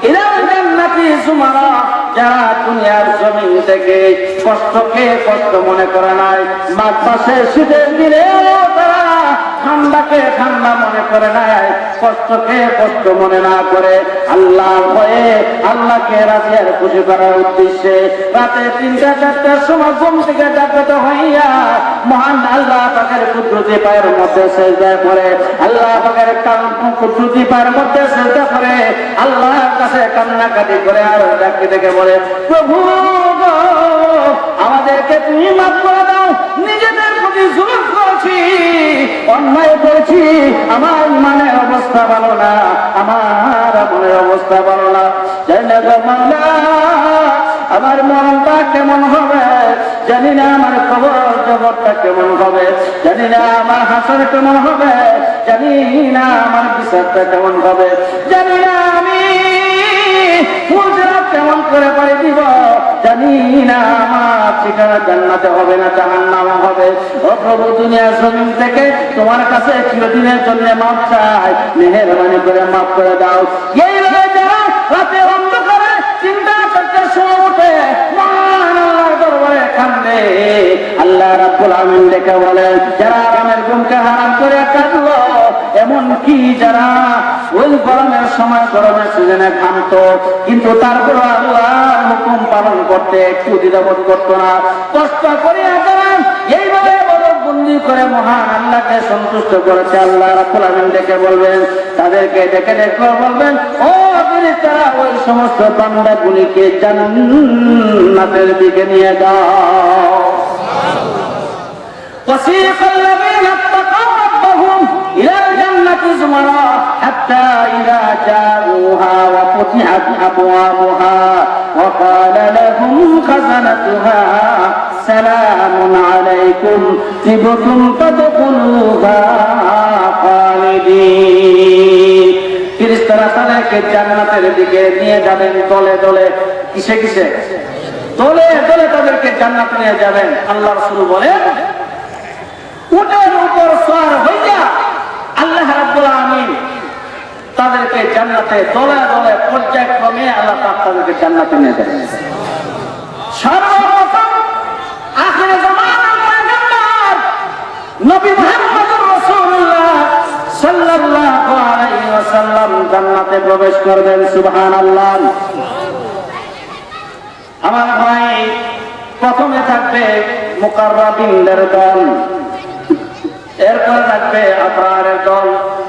ইলাল জান্নাতি যুমারা, যারা দুনিয়ার জমিন থেকে কষ্টকে কষ্ট মনে করে নাই, মাঘ মাসে শীতের দিনে তারা ঠান্ডাকে ঠান্ডা মনে করে নাই, কষ্টকে কষ্ট মনে না করে আল্লাহ ভয়ে, আল্লাহকে রাজি আর খুশি করার উদ্দেশ্যে রাতে 3টা-4টার সময় ঘুম থেকে জাগ্রত হইয়া মহান আল্লাহ পাকের কুদরতি পায়ের মধ্যে সেজদা করে, আল্লাহ পাকের কুদরতি পায়ের মধ্যে সেজদা করে আল্লাহর কাছে কান্নাকাটি করে আর ডাকি ডেকে বলে, প্রভু আমাদেরকে তুমি মাফ করে দাও, নিজেদের প্রতি জুলুম করেছি, অন্যায় করেছি, আমার ইমানের অবস্থা ভালো না, আমার মনের অবস্থা ভালো না, জানি না গো মাওলা আমার মনটা কেমন হবে, জানি না আমার খবর জগৎটা কেমন হবে, জানি না আমার হাসর কেমন হবে, জানি না আমার বিচারটা কেমন হবে, জানি না আমি মুজরাত কেমন করে পারি দিব, জানি না আমার ঠিকানা জান্নাতে হবে না জাহান্নামে হবে। ও প্রভু দুনিয়ার জমিন থেকে তোমার কাছে চিরদিনের জন্য মাফ চাই, মেহেরবানি করে মাফ করে দাও। এই যারা রাতে অন্ধকারে 3টা-4টার সময় উঠে মহান আল্লাহর দরবারে কান্দে, আল্লাহ রাব্বুল আমিন দেখে বলেন, যারা আরামের ঘুমকে হারাম করে কাঁদলো, এমন কি যারা ওই গরমের সময় গরমের সিজনে ঘামতো, কিন্তু তারপর আল্লাহর হুকুম পালন করতে একটু দ্বিধাবোধ করতো না, কষ্ট করিয়া তারা এইভাবে বন্দী করে মহান আল্লাহকে সন্তুষ্ট করেছে। আল্লাহ রাব্বুল আমিন দেখে বলবেন, তাদেরকে ডেকে ডেকে বলবেন, ও ফেরেশতারা ওই সমস্ত বান্দাগুলিকে জান্নাতের দিকে নিয়ে যাও। وسيق الذين اتقوا ربهم إلى الجنة زمرا حتى إذا جاءوها وفتحت أبوابها وقال لهم خزنتها سلام عليكم طبتم فادخلوها خالدين। ফেরেশতারা তাদেরকে জান্নাতের দিকে নিয়ে যাবেন দলে দলে, কিসে কিসে? দলে দলে তাদেরকে জান্নাতে নিয়ে যাবেন। আল্লাহ রাসূল বলেন, উটের উপর সওয়ার হইয়া আল্লাহ রাব্বুল আমিন তাদেরকে জান্নাতে দলে দলে পর্যায়ক্রমে আল্লাহ তাদেরকে জান্নাতে নিয়ে যাবেন। সর্বপ্রথম আখিরে জামানার পয়গম্বর নবী মুহাম্মদুর রাসূলুল্লাহ সাল্লাল্লাহু আলাইহি ওয়াসাল্লাম জান্নাতে প্রবেশ করবেন। সুবহানাল্লাহ। আমার ভাই, প্রথমে থাকবে মুকাররাবিনদের দল, এরপরে থাকবে আবরারের দল।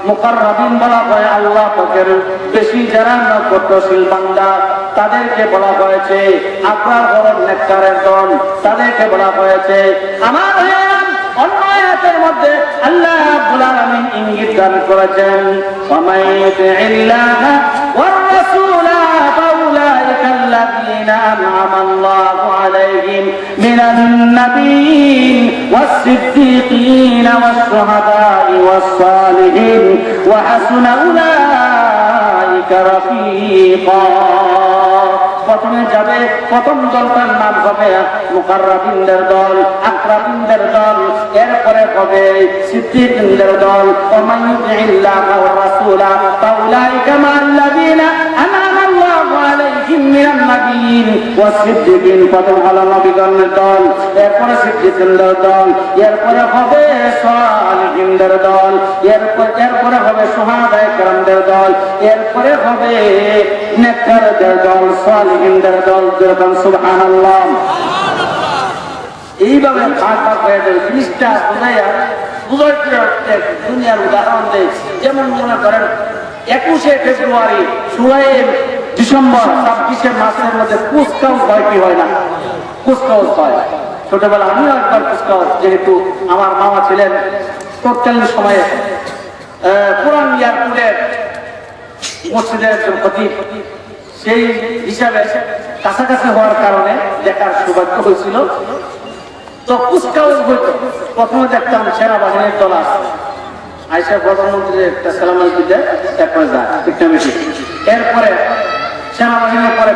মুকাররাবিন বলা হয় আল্লাহ পাকের বেশি যারা নৈকট্যশীল বান্দা, তাদেরকে বলা হয়েছে। আবরার হল নেককারের দল, তাদেরকে বলা হয়েছে। আমার অন্য আয়াতের মধ্যে আল্লাহ রাব্বুল আলামিন ইঙ্গিত দান করেছেন, ওয়ামাইয়ুতিল্লাহ ওয়ার রাসূলা ফাউলাইকা আল্লাযীনা আন'আমা আল্লাহু আলাইহিম মিনান নাবিয়্যিন ওয়াস-সিদ্দীকিন ওয়াশ-শুহাদা'i ওয়াস-সালিহিন ওয়া হাসুনা উলাইকা রাফীকা। প্রথমে যাবে, প্রথম দলটার নাম হবে মুকাররাবিনদের দল, আকরাবিনদের দল, এরপরে হবে সিদ্দিকদের দল। ওমাইয়ুতিল্লাহ ওয়ার রাসূলা ফাউলাইকা মা'আল্লাযীনা আন'আমা আল্লাহু আলাইহিম মিনান নাবিয়্যিন ওয়াস-সিদ্দীকিন। প্রথম হলো নবীগণের দল, এরপরে সিদ্দিকদের দল, এরপরে হবে সালিহিনদের দল, এরপরে হবে শুহাদায়ে কেরামদের দল, এরপরে হবে নেককারদের দল, সালিহিনদের দল। যেরকম সুবহানাল্লাহ। এইভাবে ভাগ ভাগ হয়ে যাবে। জিনিসটা বুঝাইয়া দুনিয়ার উদাহরণ দেয়। যেমন মনে করেন 21শে ফেব্রুয়ারি, 16 ডিসেম্বর, 26 মাসের মধ্যে কুচকাওয়াজ হয় কি হয় না? কুচকাওয়াজ হয়। ছোটবেলা আমিও একবার কুচকাওয়াজ, যেহেতু আমার মামা ছিলেন তৎকালীন সময়ে পুরান এয়ারপোর্টের মসজিদের একজন খতিব, সেই হিসাবে কাছাকাছি হওয়ার কারণে দেখার সৌভাগ্য হয়েছিল। তো কুচকাওয়াজ হইত, প্রথমে দেখতাম সেনাবাহিনীর দল আসে, আইসা প্রধানমন্ত্রীর একটা সালাম আলাইকুম দেয়, এরপরে যায়, ঠিক না বেশি। এরপরে সেনাবাহিনীর পরে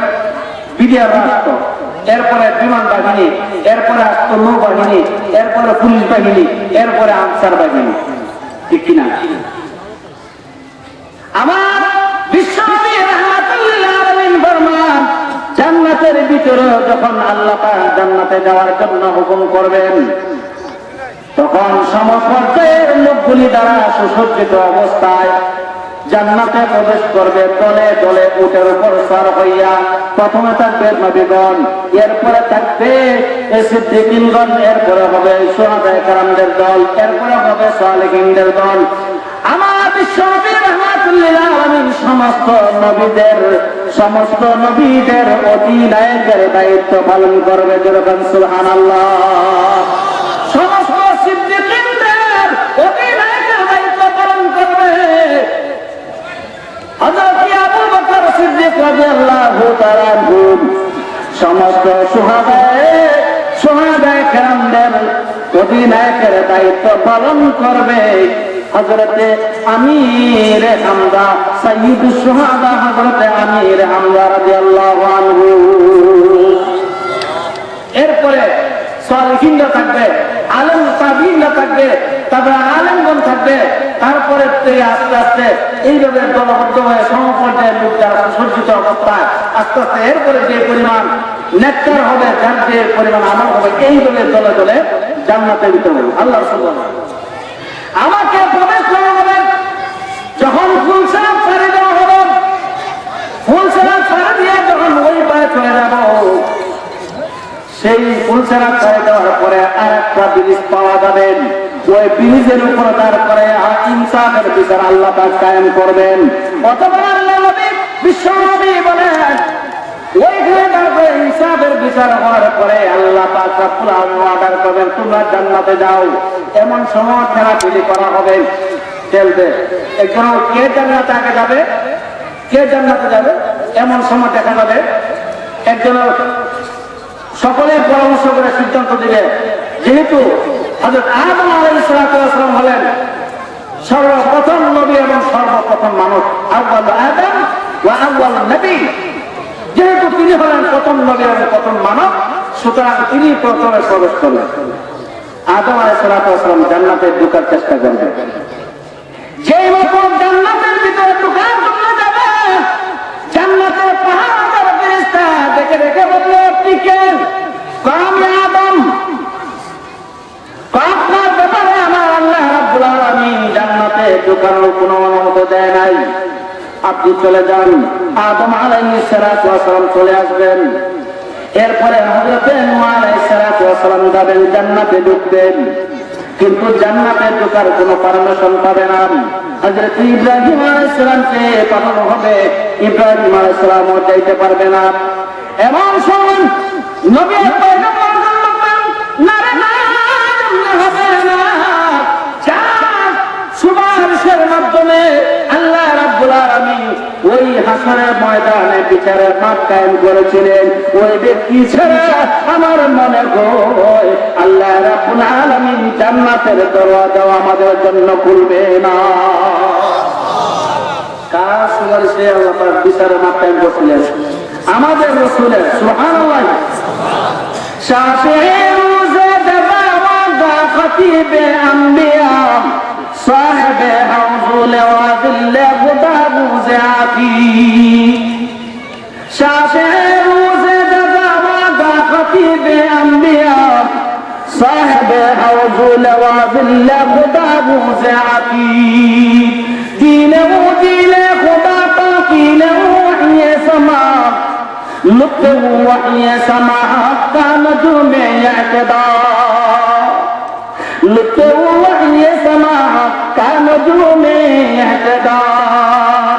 বিডিআর রাষ্ট্র, এরপরে বিমান বাহিনী, এরপরে আসতো নৌবাহিনী, এরপরে পুলিশ বাহিনী, এরপরে আনসার বাহিনী, ঠিক কিনা? আমার বিশ্বনবী রাহমাতুল্লিল আলামিন ফরমান, জান্নাতের ভিতরে যখন আল্লাহ পাক জান্নাতে যাওয়ার জন্য হুকুম করবেন, তখন সমপর্যায়ের লোকগুলি দ্বারা সুসজ্জিত অবস্থায় জান্নাতে প্রবেশ করবে দলে দলে উটের উপর সওয়ার হইয়া। প্রথমে থাকবে নবীগণ, এরপরে থাকবে সিদ্দিকীনগণ, এরপরে হবে শুহাদায়ে কেরামদের দল, এরপরে হবে সালেহিনদের দল। আমার বিশ্বনবী রাহমাতুল লিল আলামিন সমস্ত নবীদের অধিনায়কের দায়িত্ব পালন করবে। যেরকম সুবহানাল্লাহ। সমস্ত সিদ্দিকীনদের অধিনায়কের দায়িত্ব পালন করবে হযরত আবু বকর সিদ্দিক রাদিয়াল্লাহু তাআলা আনহু। সমস্ত শুহাদায়ে কেরামদের অধিনায়কের দায়িত্ব পালন করবে হযরতে আমিরে হামজা সাইয়্যিদুশ শুহাদা হযরতে আমিরে হামজা রাদিয়াল্লাহু আনহু। এরপরে সালেহিনরা থাকবে, আলেম তাবিঈনরা থাকবে, তারপরে আলেমগণ থাকবে, তারপরে আস্তে আস্তে এইভাবে দলবদ্ধ হয়ে সমপর্যায়ের লোক যারা সুসজ্জিত অবস্থায় আস্তে আস্তে এরপরে যে পরিমাণ নেককার হবে, যার যে পরিমাণ আমল হবে, এইভাবে দলে দলে জান্নাতে দিতে হবে। আল্লাহ সুবহানাহু আমাকে প্রবেশ করা হবে। যখন ফুলসালাত ছেড়ে দেওয়া হবে, ফুলসালাত ছেড়ে দিয়ে যখন ওই পায়ে চলে যাব, সেই ফুলসালাত ছেড়ে দেওয়ার পরে আর একটা ব্রিজ পাওয়া যাবে। ওই ব্রিজের উপর তারপরে ইনসাফের বিচার আল্লাহ পাক কায়েম করবেন। অথবা আল্লাহ নবী বিশ্বনবী বলেন, ওইখানে তারপরে ইনসাফের বিচার হওয়ার পরে আল্লাহ পাক রব্বুল আলামিন অর্ডার করবেন, তোমরা জান্নাতে যাও। এমন সময় খেলাধুলি করা হবে, খেলবে। একজন কে জান্নাতে আগে যাবে, কে জান্নাতে যাবে, এমন সময় দেখা যাবে একজন সকলের পরামর্শ করে সিদ্ধান্ত দিবে। যেহেতু হযরত আদম আলাইহিস সালাম হলেন সর্বপ্রথম নবী এবং সর্বপ্রথম মানুষ, আউয়াল আদম ওয়া আউয়াল নবী, যেহেতু তিনি হলেন প্রথম নবী এবং প্রথম মানব, সুতরাং তিনি প্রথমে প্রবেশ করলেন। আদম আলাইহিস সালাম জান্নাতে ঢোকার চেষ্টা করবেন। যেই লোক জান্নাতের ভিতরে ঢোকার জন্য যাবে, জান্নাতের পাহাড়ের ফেরেশতা দেখে দেখে বলবে, আপনি কে? আমি আদম। আপনার ব্যাপারে আমার আল্লাহ রাব্বুল আলামিন জান্নাতে ঢোকানোর কোনো অনুমতি দেয় নাই, আপনি চলে যান। আদম আলাইহিস সালাম চলে আসবেন। এরপরে হযরত নূহ আলাইহিস সালাম যাবেন, জান্নাতে ঢুকবেন, কিন্তু জান্নাতে ঢোকার কোনো পারমিশন পাবে না। হযরত ইব্রাহিম আলাইহিস সালামকে পাঠানো হবে, ইব্রাহিম আলাইহিস সালামও যাইতে পারবে না। এমন সময় নবী পয়গম্বর বললেন, না রে না, হবে না। সুপারিশের মাধ্যমে আল্লাহ রাব্বুল আলামিন ওই হাসরের ময়দানে বিচারের মাঠ কায়েম করেছিলেন। ওই ব্যক্তি ছাড়া আমার মনে হয় আল্লাহ রাব্বুল আলামিন জান্নাতের দরওয়াজা আমাদের জন্য খুলবে না। কার সুপারিশে আল্লাহ পাক বিচারের মাঠ কায়েম করেছিলেন? আমাদের রাসূলের। সুবহানাল্লাহ। শাফিঈ রোজে দাওয়া খতিবে আম্বিয়া صاحب حوض وذل غداب زعفي شافع روز دزاوى خطيب انبياء صاحب حوض وذل غداب زعفي دينه دين خدا تقيله وحي سما لطفه وحي سما حتى نجوم اعتداء لطفه وحي سما كنجوم اهتداء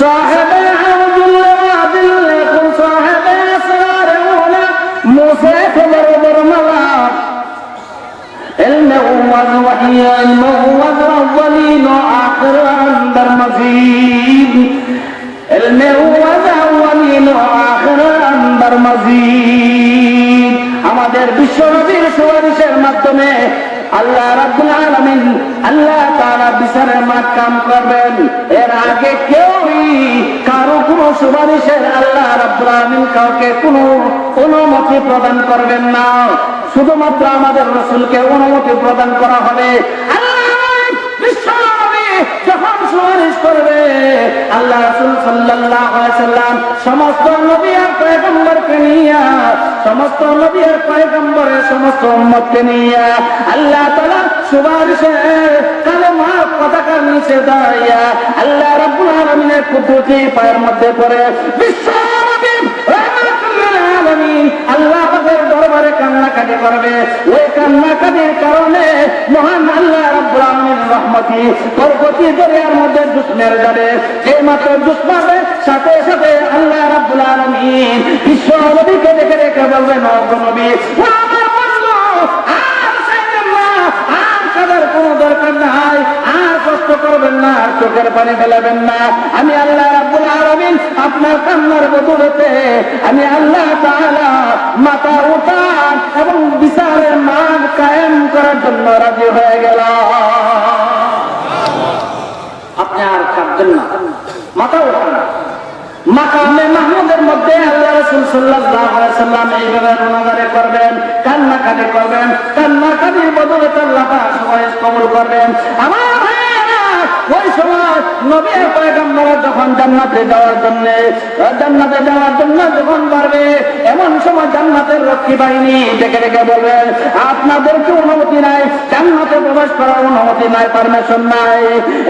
صاحب عبد الله بالله صاحب اسرار هنا موسى كبر ملا علمه والوحي علمه والاولين واخر اندر مزيد علمه والاولين واخر اندر مزيد আমাদের বিশ্বনবীর সুপারিশের মাধ্যমে আল্লাহ রাব্বুল আলামিন আল্লাহ তাআলা বিচারের মাঠ কায়েম করবেন। এর আগে কেউই কারো কোনো সুপারিশের আল্লাহ রাব্বুল আলামিন কাউকে কোনো অনুমতি প্রদান করবেন না। শুধুমাত্র আমাদের রাসূলকে অনুমতি প্রদান করা হবে। যখন সুপারিশ করবে আল্লাহ রাসূল সাল্লাল্লাহু আলাইহি ওয়াসাল্লাম সমস্ত নবী আর পয়গম্বরকে নিয়ে সমস্ত নবী আর পয়গম্বরের সমস্ত উম্মতকে নিয়ে আল্লাহ তাআলা সুপারিশে কালেমা পতাকার নিচে দাঁড়াইয়া আল্লাহ রাব্বুল আলামিনের কুদরতি পায়ের মধ্যে পড়ে বিশ্ব নবী রাহমাতুল লিল আলামিন আল্লাহ পাকের দরবারে কান্নাকাটি করবে। ওই কান্নাকাটির কারণে মহান আল্লাহ রাব্বুল আলামিনের রহমতি বরকতি দরিয়ার মধ্যে ডুব মেরে যাবে। যে মাত্র ডুব মারবে সাথে সাথে আল্লাহ রাব্বুল আলামিন বিশ্ব নবীকে দেখে দেখে বলবেন, ও নবী আমার বন্ধু আর চাইবেন না, আর কাঁদার কোনো দরকার নাই, আর কষ্ট করবেন না, আর চোখের পানি ফেলাবেন না। আমি আল্লাহ রাব্বুল আলামিন আপনার কান্নার বদৌলতে আমি আল্লাহ তাআলা মাথা উঠান এবং বিচারের মান কায়েম করার জন্য রাজি হয়ে গেলাম। আপনি আর কাঁদবেন না, মাথা উঠান। মাকামে মাহমুদের মধ্যে আল্লাহ রাসূল সাল্লাল্লাহু আলাইহি সাল্লাম এইভাবে রোনাজারি করবেন, কান্নাকাটি করবেন, কান্নাকাটির বদৌলতে আল্লাহ পাক সুপারিশ কবুল করবেন। আমার ভাইয়েরা, ওই সময় নবী আর পয়গম্বররা যখন জান্নাতে যাওয়ার জন্য যখন পারবে, এমন সময় জান্নাতের রক্ষী বাহিনী ডেকে ডেকে বলবেন, আপনাদেরকে অনুমতি নাই, জান্নাতে প্রবেশ করার অনুমতি নাই, পারমিশন নাই।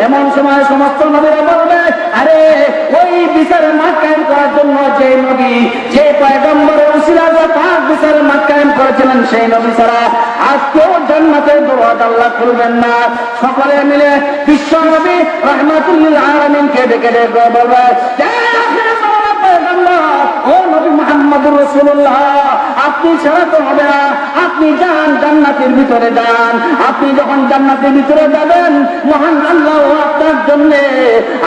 এমন সময় সমস্ত নবীরা বলবে, আরে ওই বিচারের মাঠ কায়েম করার জন্য যে নবী, যে পয়গম্বরের উসিলায় পাক বিচারের মাঠ কায়েম করেছিলেন, সেই নবী ছাড়া আজকেও জান্নাতের দরওয়াজা আল্লাহ খুলবেন না। সকলে মিলে বিশ্ব নবী রাহমাতুল লিল আলামিনকে ডেকে ডেকে বলবে, ও নবী মুহাম্মদুর রাসূলুল্লাহ, আপনি ছাড়া তো হবে না, আপনি যান জান্নাতের ভিতরে যান। আপনি যখন জান্নাতের ভিতরে যাবেন, মহান আল্লাহ আপনার জন্য,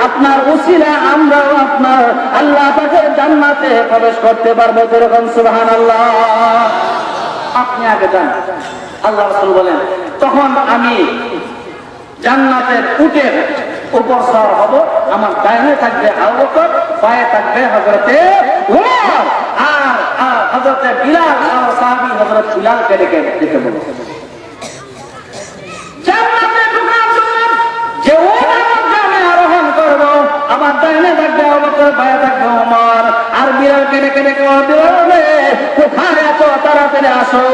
আপনার উসিলা আমরাও আপনার আল্লাহ তাকে জান্নাতে প্রবেশ করতে পারবো। যেরকম সুবহানাল্লাহ। আপনি আগে যান। আল্লাহ রাসূল বলেন, তখন আমি জান্নাতের উটের উপর সওয়ার হব। আমার ডাইনে থাকবে আবু বকর, বায়ে থাকবে হযরতে উমর, আর হযরতে বিলাল আর সাহাবী হযরত বিলালকে ডেকে ডেকে বলছে, জান্নাতে ঢোকার জন্য যে উমরকে আমি আরোহণ করব, আমার ডাইনে থাকবে আবু বকর, বায়ে থাকবে উমর। আর বিলালকে ডেকে ডেকে বলবে, কোথায় আছো, তাড়াতাড়ি আসো,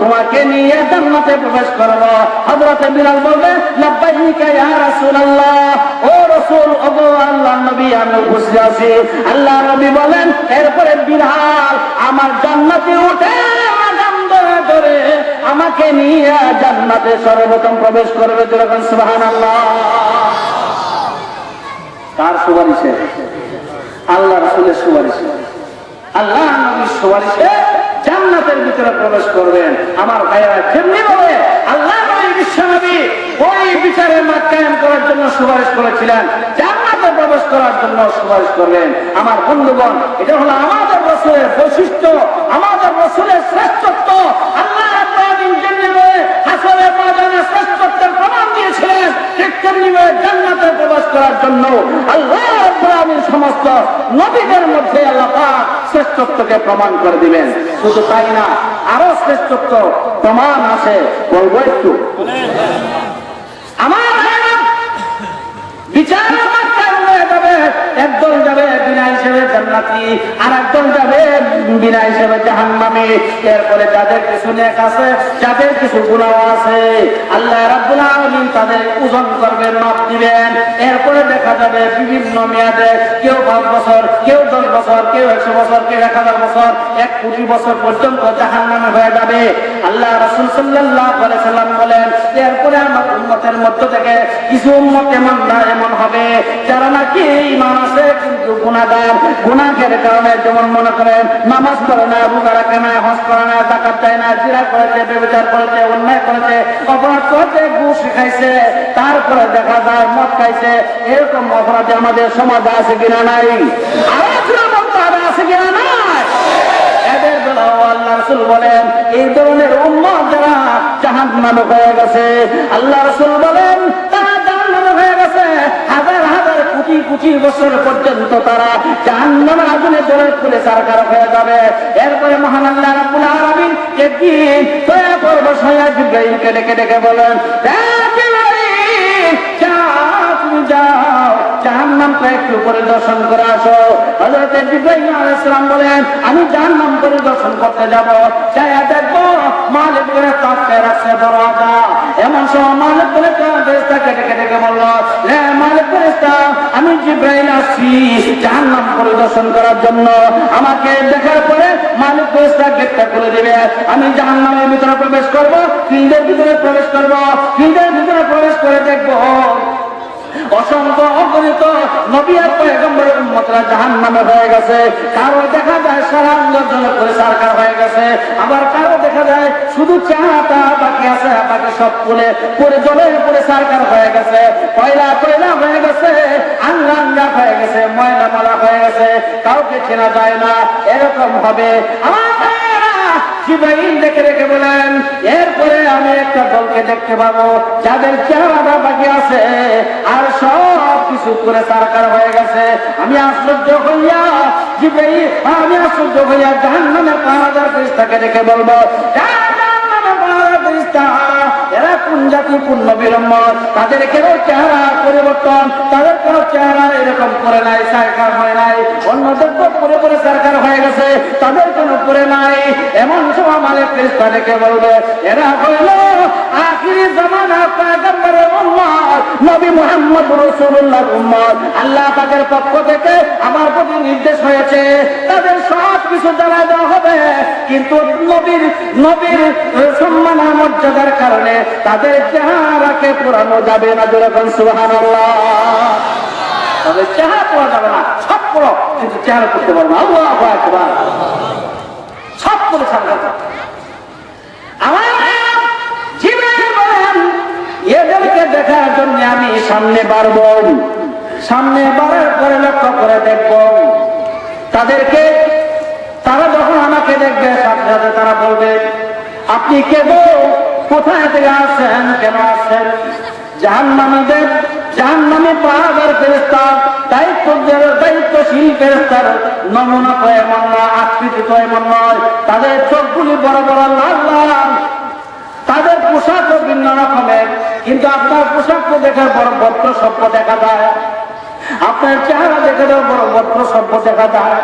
তোমাকে নিয়ে জান্নাতে প্রবেশ করব। হযরতে বিলাল বলবে, লাব্বাইকা ইয়া রাসূলুল্লাহ, ও রাসূল, ওগো আল্লাহর নবী, আমি উপস্থিত আছি। আল্লাহর নবী বলেন, এরপরে বিলাল আমার জান্নাতে উঠে লাগাম ধরে ধরে আমাকে নিয়ে জান্নাতে সর্বপ্রথম প্রবেশ করবে। যেরকম সুবহানাল্লাহ। কার সুপারিশে? আল্লাহ রাসূলের সুপারিশে। আল্লাহ নবীর সুপারিশে জান্নাতের ভিতরে প্রবেশ করবেন। আমার ভাইয়েরা, কেমনি ভাবে আল্লাহ নবী বিশ্ব নবী ওই বিচারের মাঠ কায়েম করার জন্য সুপারিশ করেছিলেন, জান্নাতে প্রবেশ করার জন্য সুপারিশ করবেন। আমার বন্ধুগণ, এটা হলো আমাদের রাসূলের বৈশিষ্ট্য, আমাদের রাসূলের শ্রেষ্ঠত্ব। আল্লাহ রাব্বুল আলামিন জান্নাতে হাসরের ময়দানে শ্রেষ্ঠত্বের প্রমাণ দিয়েছিলেন, ঠিক তেমনি জান্নাতে প্রবেশ করার জন্য আল্লাহ রাব্বুল আলামিন সমস্ত নবীদের মধ্যে আল্লাহ পাক শ্রেষ্ঠত্বকে প্রমাণ করে দিবেন। শুধু তাই না, আরো শ্রেষ্ঠত্ব প্রমাণ আছে, বলবো একটু। আমার বিচার যাবে, একদল যাবে বিনা হিসেবে জান্নাতি, আর একদল যাবে বিনা হিসেবে জাহান্নামী। এরপরে যাদের কিছু নেক আছে, যাদের কিছু গুনাহ আছে, আল্লাহ রাব্বুল আলামিন তাদের ওজন করবেন, মাপ দিবেন। এরপরে দেখা যাবে বিভিন্ন মেয়াদে, কেউ 5 বছর, কেউ 10 বছর, কেউ 100 বছর, কেউ 1000 বছর, 1 কোটি বছর পর্যন্ত জাহান্নামে হয়ে যাবে। আল্লাহ রাসূল সাল্লাল্লাহু আলাইহি সাল্লাম বলেন, এরপরে আমার উম্মতের মধ্য থেকে কিছু উম্মত এমন হবে যারা নাকি ঈমান আছে কিন্তু গুনাহগার, গুনাহের কারণে, যেমন মনে করেন নামাজ পড়ে না, রোজা রাখে না, হজ করে না, যাকাত দেয় না, জিনা করেছে, ব্যভিচার করেছে, অন্যায় করেছে, অপরাধ করেছে, ঘুষ খাইছে, তারপরে দেখা যায় মদ খাইছে। এরকম অপরাধী আমাদের সমাজে আছে কিনা নাই? আরো আছে কিনা নাই? এদের বেলাও আল্লাহ রাসূল বলেন, এই ধরনের উম্মত যারা জাহান্নামে হয়ে গেছে, আল্লাহ রাসূল বলেন তারা জাহান্নামে হয়ে গেছে, হাজার হাজার কোটি কোটি বছর পর্যন্ত তারা জাহান্নামের আগুনে জ্বলে পুড়ে ছারখার হয়ে যাবে। এরপরে মহান আল্লাহ রাব্বুল আলামিন একদিন দয়া পরবশ হইয়া জিবরাইলকে ডেকে ডেকে বলেন, যাও জাহান্নাম একটু পরিদর্শন করে আসো। হযরত জিবরাইল আলাইহিস সালাম বলেন, আমি জাহান্নাম পরিদর্শন করতে যাব, যাইয়া দেখবো মালিক ফেরেশতাকে রাখছে দরজা। এমন সময় মালিক ফেরেশতাকে ডেকে বলল, হে মালিক ফেরেশতা, আমি জিবরাইল আসছি জাহান্নাম পরিদর্শন করার জন্য। আমাকে দেখার পরে মালিক ফেরেশতা গেটটা খুলে দিবে, আমি জাহান্নামের ভিতরে প্রবেশ করব, ফিল্ডের ভিতরে প্রবেশ করব, ফিল্ডের ভিতরে প্রবেশ করে দেখব অসংখ্য অগণিত নবী আর পয়গম্বরের উম্মতরা জাহান্নামে হয়ে গেছে। কারো দেখা যায় সারা অঙ্গ জ্বলে করে সারকার হয়ে গেছে, আবার কারো দেখা যায় শুধু চেহারাটা বাকি আছে, বাকি সব পুরে জ্বলে পুরে সারকার হয়ে গেছে, কয়লা হয়ে গেছে, আঙ্গা হয়ে গেছে, ময়লা মালা হয়ে গেছে, কাউকে চেনা যায় না। এরকম হবে। জিবরাইল দেখে বলেন, এরপরে আমি একটা দলকে দেখতে পাবো যাদের চেহারাটা বাকি আছে আর সব কিছু করে সারকার হয়ে গেছে। আমি আশ্চর্য হইয়া জাহান্নামের পাহারাদার ফেরেশতাকে দেখে বলবো, জাহান্নামের পাহারাদার ফেরেশতা, এরা কোন জাতি, কোন নবীর উম্মত? তাদের কেউ চেহারা পরিবর্তন, তাদের কেউ চেহারা এরকম করে নাই, সারকার হয় নাই। অন্যদের তো পুরোপুরি সারকার হয়ে গেছে, তাদের কোনো করে নাই। এমন সময় মালিক ফেরেশতা ডেকে বলবে, এরা হইল আখিরি জামানা পয়গম্বরের উম্মত, নবী মুহাম্মদ রাসূলুল্লাহর উম্মত। আল্লাহ পাকের পক্ষ থেকে আমার প্রতি নির্দেশ হয়েছে তাদের সব কিছু জ্বালায় দেওয়া হবে, কিন্তু নবীর সম্মান মর্যাদার কারণে তাদের চেহারাকে পোড়ানো যাবে না। যেরকম সুবহানাল্লাহ, তাদের চেহারা পোড়া যাবে না, সব পোড়ো, কিন্তু চেহারা করতে পারবো না। আল্লাহু আকবার, সব করে ছাড়া আমার জিবরাইল বলেন, এদেরকে দেখার জন্য আমি সামনে বাড়ব। সামনে বাড়ার পরে লক্ষ্য করে দেখব তাদেরকে। তারা যখন আমাকে দেখবে সাথে সাথে তারা বলবে, আপনি কে গো, কোথায় থেকে আসছেন, কেন আসছেন? জাহান্নামী পাহাড়ের ফেরেশতা, দায়িত্বশীল ফেরেশতার নমুনা তো এমন নয়, আকৃতি তো এমন নয়। তাদের চোখগুলি বড় বড় লাল লাল, তাদের পোশাকও ভিন্ন রকমের, কিন্তু আপনার পোশাক তো দেখে বড় ভদ্র সভ্য দেখা যায়, আপনার চেহারা দেখে তো বড় ভদ্র সভ্য দেখা যায়,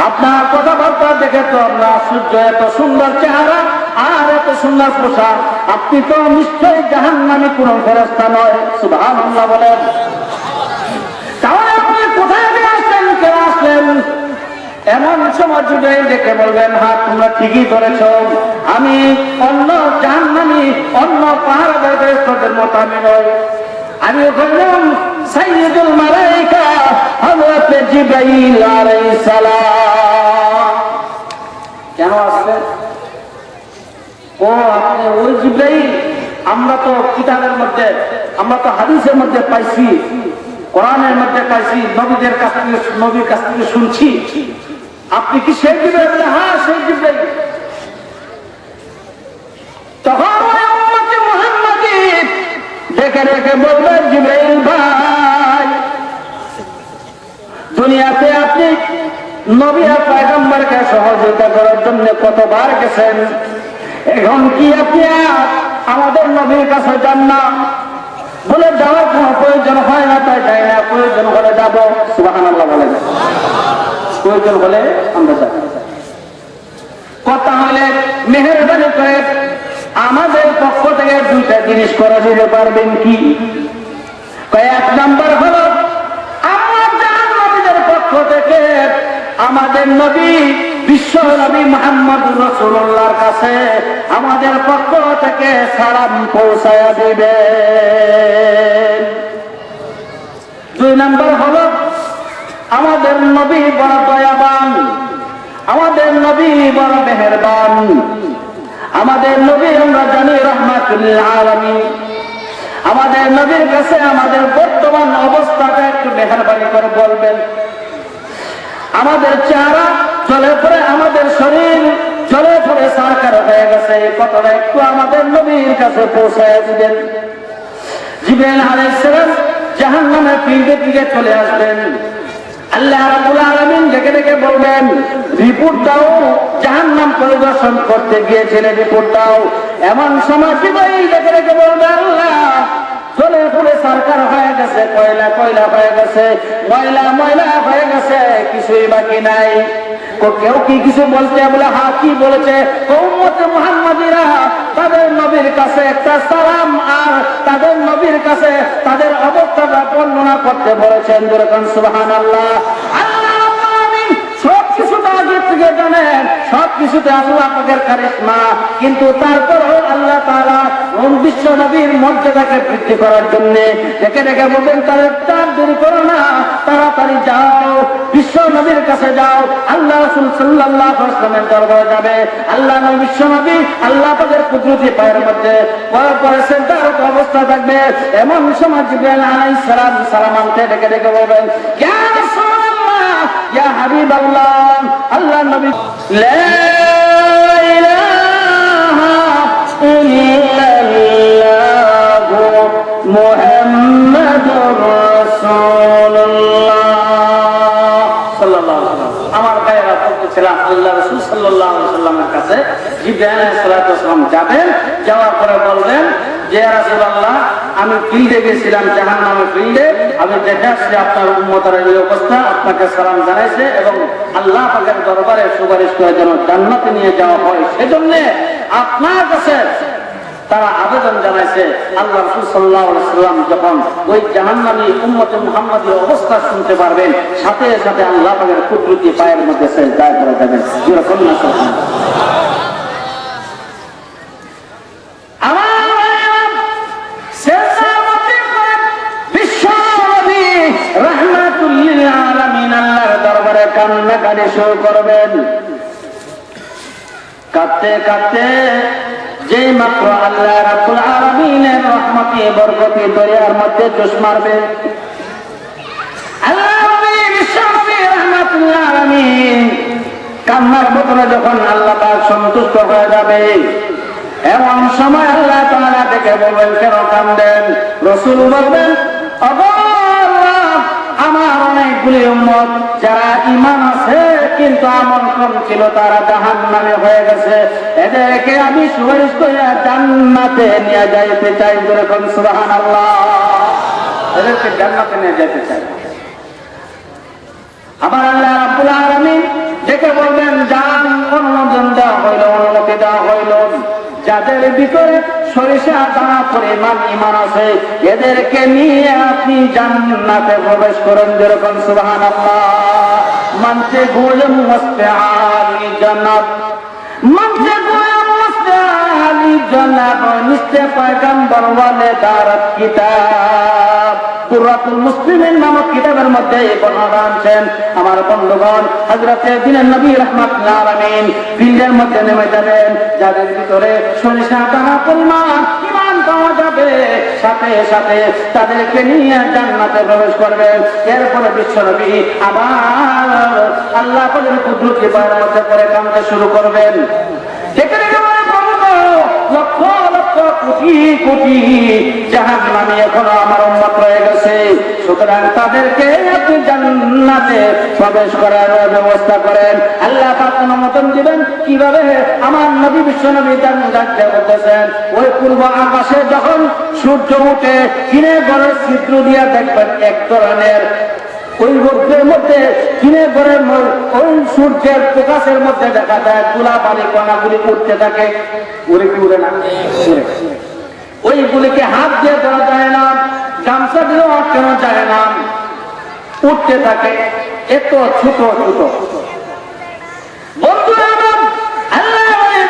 আপনার কথাবার্তা দেখে তো আমরা আশ্চর্য, এত সুন্দর চেহারা আর এত সুন্দর পোশাক, আপনি তো নিশ্চয়ই জাহান্নামী কোন ফেরেশতা নয়। সুবহানাল্লাহ বলেন। তাহলে আপনি কোথায় থেকে আসলেন, কেন আসলেন? এমন সময় জিবরাইল দেখে বলবেন, হ্যাঁ তোমরা ঠিকই ধরেছ, আমি অন্য জাহান্নামী অন্য পাহাড়ের ফেরেশতাদের মতো আমি নই। আমি হলাম সাইয়্যিদুল মালায়েকা হযরত জিবরাইল আলাইহিস সালাম। কেন আসলেন? ও আপনি ওই জিবরাইল, আমরা তো কিতাবের মধ্যে, আমরা তো হাদিসের মধ্যে পাইছি, কোরআনের মধ্যে পাইছি, নবীর কাছ থেকে শুনছি। আপনি কি সেই জিবরাইল? হ্যাঁ সেই জিবরাইল। তখন দেখে বলবেন, জিবরাইল ভাই, দুনিয়াতে আপনি নবী আর পয়গম্বরকে সহযোগিতা করার জন্য কতবার গেছেন, এখন কি আপনি আমাদের নবীর কাছে যান না? বলে যাওয়ার কোনো প্রয়োজন হয় না, তাই যাই না, প্রয়োজন হলে যাব। সুবহানাল্লাহ বলেন। প্রয়োজন হলে আমরা যাব। কথা হলে মেহেরবানি করে আমাদের পক্ষ থেকে দুইটা জিনিস করে দিতে পারবেন কি? এক নাম্বার হলো আমাদের পক্ষ থেকে আমাদের নবী, বিশ্ব নবী মুহাম্মদ রাসূলুল্লাহর কাছে আমাদের পক্ষ থেকে সালাম পৌঁছায়া দিবেন। দুই নাম্বার হলো আমাদের নবী বড় দয়াবান, আমাদের নবী বড় মেহেরবান, আমাদের নবী আমরা জানি রাহমাতুল আলামিন। আমাদের নবীর কাছে আমাদের বর্তমান অবস্থাটা একটু মেহেরবানি করে বলবেন। আমাদের চেহারা চলে পড়ে, আমাদের শরীর চলে পড়ে সারকার হয়ে গেছে, এই কথাটা একটু আমাদের নবীর কাছে পৌঁছায় দিবেন। জিবরাইল আলাইহিস সালাম জাহান্নামের পিণ্ডের দিকে চলে আসবেন। আল্লাহ রাব্বুল আলামিন ডেকে বলবেন, রিপোর্ট দাও, জাহান্নাম পরিদর্শন করতে গিয়েছিলেন, রিপোর্ট দাও। এমন সময় জিবরাইল ডেকে বলবে, আল্লাহ চলে পুরে সরকার হয়ে গেছে, কয়লা কয়লা হয়ে গেছে, ময়লা ময়লা হয়ে গেছে, কিছুই বাকি নাই। কেউ কি কিছু বলছে? বলে হ্যাঁ, কি বলেছে? উম্মতে মুহাম্মাদিরা তাদের নবীর কাছে একটা সালাম আর তাদের নবীর কাছে তাদের অবস্থাটা বর্ণনা করতে বলেছেন। যেরকম সুবহানাল্লাহ। আল্লাহ রাব্বুল আলামিন সবকিছুটা আগে থেকে জানেন, সবকিছুতে আল্লাহ পাকের কারিশমা, কিন্তু তারপরেও আল্লাহ তাআলা বিশ্ব নবীর মর্যাদাকে বৃদ্ধি করার জন্য ডেকে ডেকে বলবেন, তাদের তার দেরি করো না, তাড়াতাড়ি যাও, বিশ্ব নবীর কাছে যাও। আল্লাহ রাসূল সাল্লাল্লাহু আলাইহি ওয়াসাল্লামের দরবারে যাবে। আল্লাহ নবী বিশ্ব নবী আল্লাহ পাকের কুদরতি পায়ের মধ্যে পরে সেন্টার অবস্থা থাকবে। এমন সময় জিবরাইল আলাইহিস সালাম সালাম আনতে ডেকে ডেকে বলবেন, ইয়া রাসূলুল্লাহ, ইয়া হাবিবাল্লাহ, আল্লাহ নবী লা ইলাহা ইল্লাল্লাহু মুহাম্মাদুর রাসূলুল্লাহ সাল্লাল্লাহু আলাইহি ওয়াসাল্লাম। আমার ভাইয়েরা বলতেছিলাম, আল্লাহ রাসূল সাল্লাল্লাহু আলাইহি ওয়াসাল্লামের কাছে জিবরাইল আলাইহিস সালাতু ওয়াসালাম যাবেন, যাওয়ার পরে বলবেন যে ইয়া রাসূলুল্লাহ, আমি ফিল্ডে গেছিলাম, জাহান্নামের ফিল্ডে, আমি দেখে আসছি আপনার উম্মতের এই অবস্থা, আপনাকে সালাম জানাইছে এবং আল্লাহ পাকের দরবারে সুপারিশ করে যেন জান্নাতে নিয়ে যাওয়া হয়, সেজন্য আপনার কাছে তারা আবেদন জানাইছে। আল্লাহ রাসূল সাল্লাল্লাহু আলাইহি ওয়াসাল্লাম যখন ওই জাহান্নামী উম্মতে মুহাম্মাদীর অবস্থা শুনতে পারবেন, সাথে সাথে আল্লাহ পাকের কুদরতি পায়ের মধ্যে সিজদা করে যাবেন। যেরকম না কান্নাকাটি শুরু করবেন। কাঁদতে কাঁদতে যেই মাত্র আল্লাহ রাব্বুল আলামিনের রহমতে বরকতে দরিয়ার মধ্যে জোশ মারবে, আল্লাহ নবী বিশ্ব নবী রাহমাতুল্লাহ আলামিন কান্নার বদলে যখন আল্লাহ পাক সন্তুষ্ট হয়ে যাবে, এমন সময় আল্লাহ তাআলা ডেকে বলবেন, কেন কাঁদেন? রাসূল বলবেন, আমার অনেকগুলি উম্মত যারা ঈমান আছে কিন্তু আমল কম ছিল, তারা জাহান্নামে হয়ে গেছে, এদেরকে আমি সুপারিশ করে জান্নাতে নিয়ে যাইতে চাই। যেরকম সুবহানাল্লাহ, এদেরকে জান্নাতে নিয়ে যেতে চাই। আবার আল্লাহ রাব্বুল আলামিন ডেকে বলবেন, যান, অনুমোদন দেওয়া হইল, অনুমতি দেওয়া হইল, যাদের ভিতরে সরিষা দানা পরিমাণ ঈমান আছে এদেরকে নিয়ে আপনি জান্নাতে প্রবেশ করেন। যেরকম সুবহানাল্লাহ। মানতে গোয়ম মুস্তাআলি জান্নাত, মানতে গোয়ম মুস্তাআলি জান্নাত, নিশ্চয় পয়গম্বর ওয়ালে দারাত কিতাব কুররাতুল মুসলিমিন নামক কিতাবের মধ্যে এই বর্ণনা আনছেন। আমার বন্ধুগণ, হযরতে দিনের নবী রাহমাতুল্লাহ আলামিন ফিল্ডের মধ্যে নেমে যাবেন, যাদের ভিতরে সরিষা দানা পরিমাণ ঈমান পাওয়া যাবে, সাথে সাথে তাদেরকে নিয়ে জান্নাতে প্রবেশ করবেন। এরপরে বিশ্বনবী আবার আল্লাহ পাকের কুদরতি পায়ের মধ্যে পড়ে কাঁদতে শুরু করবেন। যেখানে লক্ষ লক্ষ কোটি কোটি জাহান্নামী এখনো আমার উম্মত রয়ে গেছে, সুতরাং তাদেরকে আপনি জান্নাতে প্রবেশ করার ব্যবস্থা করেন। আল্লাহ পাক অনুমোদন দিবেন কিভাবে? আমার নবী বিশ্বনবী জান্নাতে বলতেছেন, ওই পূর্ব আকাশে যখন সূর্য উঠে কিনে ঘরের ছিদ্র দিয়া দেখবেন এক ধরনের ওই রোদের মধ্যে কিনে ঘরের ওই সূর্যের প্রকাশের মধ্যে দেখা যায় তুলা পানি কণাগুলি উঠতে থাকে। উড়ে কি উড়ে না? উড়ে। ওইগুলিকে হাত দিয়ে ধরা যায় না, গামছা দিয়েও আটকানো যায় না, উঠতে থাকে এত ছোট ছোট। বন্ধুরা আল্লাহ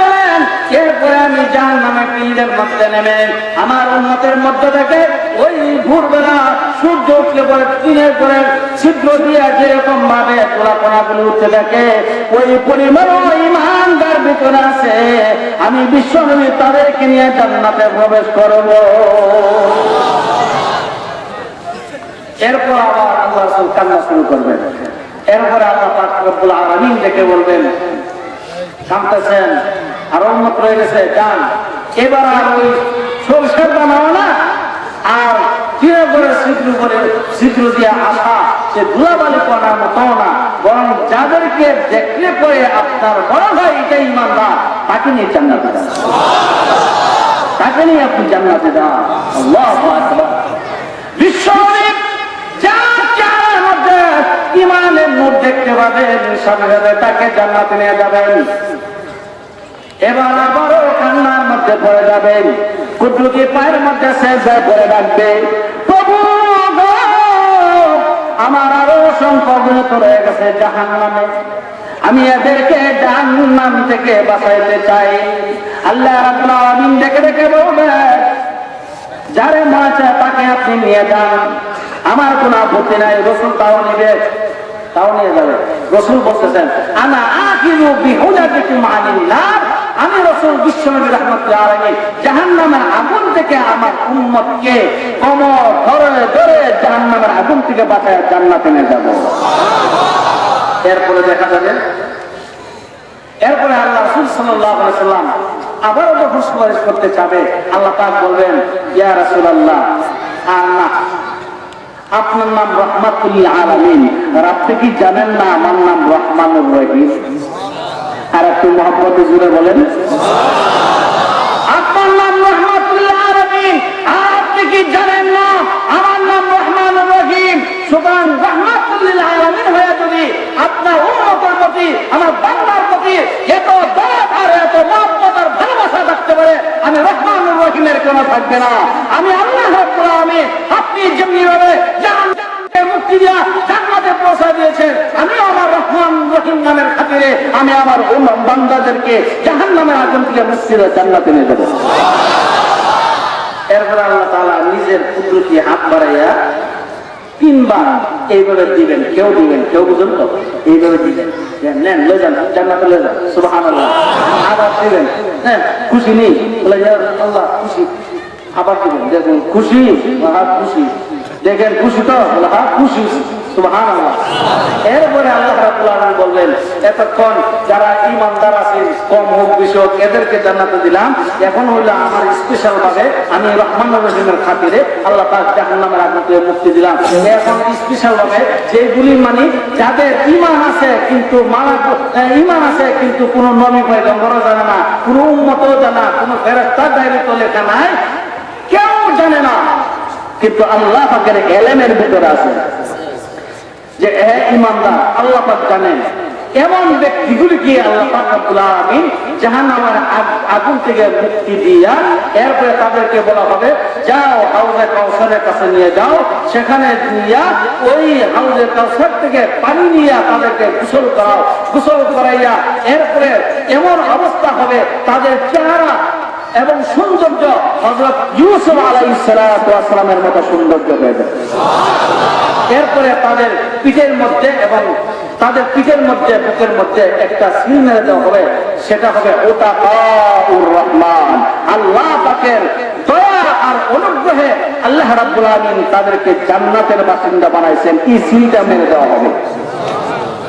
বলেন, এরপরে আমি জাহান্নামের পিণ্ডের মধ্যে নেমে আমার উম্মতের মধ্যে থেকে ওই ভোরবেলা সূর্য উঠলে পরে দিনের পরে ছিদ্র দিয়ে যেরকম ভাবে তোলাপনাগুলো উঠতে থাকে, ওই পরিমাণ ঈমানদার ভিতরে আছে, আমি বিশ্বনবী তাদেরকে নিয়ে জান্নাতে প্রবেশ করব। এরপর আবার আল্লাহ রাসূল কান্না শুরু করবেন। এরপরে আল্লাহ পাক রব্বুল আলামিন ডেকে বলবেন, কাঁদতেছেন আর উম্মত রয়ে গেছে, যান, এবার আর ওই সরষের দানাও না আর কিনে করে ছিদ্র দিয়ে আসা সে ধুলাবালি করার মতো না, বরং যাদেরকে দেখলে পরে আপনার বড় ভাই এটা ঈমানদার, তাকে নিয়ে জান্নাতে যান, তাকে নিয়ে আপনি জান্নাতে যান। আল্লাহু আকবার। বিশ্বনবী যার চেহারার মধ্যে ঈমানের নূর দেখতে পাবেন, সাথে সাথে তাকে জান্নাতে নিয়ে যাবেন। এবার আবারও কান্নার মধ্যে পড়ে যাবেন, কুটুকি পায়ের মধ্যে সেজদায় পড়ে রাখবে, প্রভু গো, আমার আরো অসংখ্য গুনাহ রয়ে গেছে জাহান্নামে, আমি এদেরকে জাহান্নাম থেকে বাঁচাইতে চাই। আল্লাহ রাব্বুল আলামিন ডেকে ডেকে বলবেন, যারে মনে চায় তাকে আপনি নিয়ে যান, আমার কোনো আপত্তি নাই। রাসূল তাও নিবে, তাও নিয়ে যাবে। রাসূল বলতেছেন, আনা আখিযু বিহুদাতিকুম আনিন নার, আমি রাসূল বিশ্বনবী রাহমাতুল্লাহ আলাইহি জাহান্নামের আগুন থেকে আমার উম্মতকে কোমর ধরে ধরে জাহান্নামের আগুন থেকে বাঁচায় জান্নাতে নিয়ে যাব। এরপরে দেখা যাবে, এরপরে আল্লাহ রাসূল সাল্লাল্লাহু আলাইহি ওয়াসাল্লাম আবারও যখন সুপারিশ করতে চাবে, আল্লাহ পাক বলবেন, ইয়া রাসূলুল্লাহ, আল্লাহ আপনার নাম রাহমাতুল আলামিন, আর আপনি কি জানেন না আমার নাম রহমানুর রহিম? আর একটু মহব্বতে জুড়ে বলেন, আপনার নাম রাহমাতুল আলামিন, আর আপনি কি জানেন না আমার নাম রহমানুর রহিম? সুবহান রাহমাতুল আলামিন হয়ে যদি আপনার উম্মতের প্রতি, আমার বান্দার প্রতি এত দয়া আর এত মহব্বত আর ভালোবাসা থাকতে পারে, আমি রহমানুর রহিমের কেন থাকবে না? আমি আল্লাহ রাব্বুল আলামিন আপনি যেমনি ভাবে জাহান্নামকে মুক্তি দিয়া জান্নাতে পৌঁছে দিয়েছেন, আমি আমার রহমান রহিম নামের খাতিরে আমি আমার বান্দাদেরকে জাহান্নামের আগুন থেকে মুক্তি দিয়ে জান্নাতে নিয়ে যাব। এরপর আল্লাহ তাআলা নিজের কুদরতি হাত বাড়াইয়া তিনবার এইভাবে দিবেন, কেউ দিবেন, কেউ বুঝুন তো, এইভাবে দিবেন, নেন লয়ে যান জান্নাতে লয়ে যান, সুবহানাল্লাহ। আবার দিবেন, হ্যাঁ খুশি নেই বলে আল্লাহ খুশি, আবার দিবেন, দেখুন খুশি, খুশি, দেখেন খুশি তো বলে হ্যাঁ খুশি, সুবহানাল্লাহ। এরপরে আল্লাহ রাব্বুল আলামিন বলবেন, এতক্ষণ যারা ঈমানদার আছে কম হোক বেশি হোক এদেরকে জান্নাতে দিলাম, এখন হইলো আমার স্পেশাল ভাবে আমি রহমানুর রহিমের খাতিরে আল্লাহ পাক জাহান্নামের আগুন থেকে মুক্তি দিলাম। এখন স্পেশাল ভাবে যেগুলি মানে যাদের ঈমান আছে কিন্তু ঈমান আছে কিন্তু কোনো নবী পয়গম্বরও জানে না, কোনো উম্মতও জানে না, কোনো ফেরেশতার ডায়েরিতে লেখা নাই, কেউ জানে না, কিন্তু আল্লাহ পাকের ইলমের ভিতরে আছে যে এ ঈমানদার আল্লাহ পাক জানেন। এমন ব্যক্তিগুলিকে আল্লাহ পাক রব্বুল আলামিন জাহান্নামের আগুন থেকে মুক্তি দিয়া এরপরে তাদেরকে বলা হবে, যাও হাউজে কাউসারের কাছে নিয়ে যাও, সেখানে নিয়ে ওই হাউজে কাউসার থেকে পানি নিয়ে তাদেরকে গোসল করাও, গোসল করাইয়া এরপরে এমন অবস্থা হবে তাদের চেহারা এবং সৌন্দর্য হযরত ইউসুফ আলাইহিস সালামের মতো সৌন্দর্য হয়ে যাবে। এরপরে তাদের পিঠের মধ্যে এবং তাদের পিঠের মধ্যে বুকের মধ্যে একটা সিল মেরে দেওয়া হবে, সেটা হবে উতাকাউর রহমান, আল্লাহ পাকের দয়া আর অনুগ্রহে আল্লাহ রাব্বুল আলামিন তাদেরকে জান্নাতের বাসিন্দা বানাইছেন, এই সিলটা মেরে দেওয়া হবে।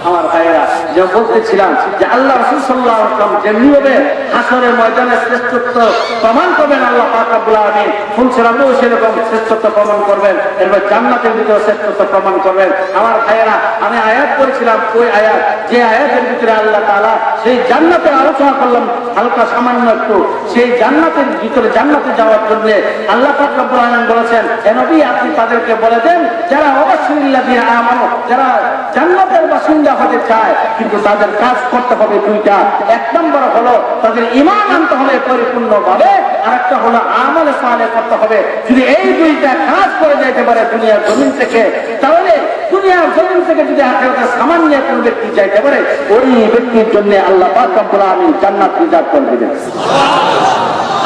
আমার ভাইরা যে বলতেছিলাম যে আল্লাহ রাসূল সাল্লাল্লাহু আলাইহি ওয়াসাল্লাম যেমনি ভাবে হাসরের ময়দানে শ্রেষ্ঠত্ব প্রমাণ করবেন, আল্লাহ পাক রব্বুল আলামিন ফুলসিরাতেও সেরকম শ্রেষ্ঠত্ব প্রমাণ করবেন, এরপর জান্নাতের ভিতরে শ্রেষ্ঠত্ব প্রমাণ করবেন। আমার ভাইরা আমি আয়াত করেছিলাম, ওই আয়াত যে আয়াতের ভিতরে আল্লাহ তাআলা সেই জান্নাতের আলোচনা করলাম হালকা সামান্য একটু, সেই জান্নাতের ভিতরে জান্নাতে যাওয়ার জন্য আল্লাহ পাক রব্বুল আলামিন বলেছেন, হে নবী আপনি তাদেরকে বলে দেন যারা অবশ্যই আমানু, যারা জান্নাতের বাসিন্দা হতে চায় কিন্তু তাদের কাজ করতে হবে দুইটা। এক নম্বর হলো তাদের ঈমান আনতে হবে পরিপূর্ণভাবে, আর একটা হলো আমল সালেহ করতে হবে। যদি এই দুইটা কাজ করে যেতে পারে দুনিয়ার জমিন থেকে, তাহলে দুনিয়ার জমিন থেকে যদি আখিরাতের সামান্য কোন ব্যক্তি যাইতে পারে, ওই ব্যক্তির জন্য আল্লাহ পাক রব্বুল আলামিন জান্নাত রিজার্ভ করে দিবেন।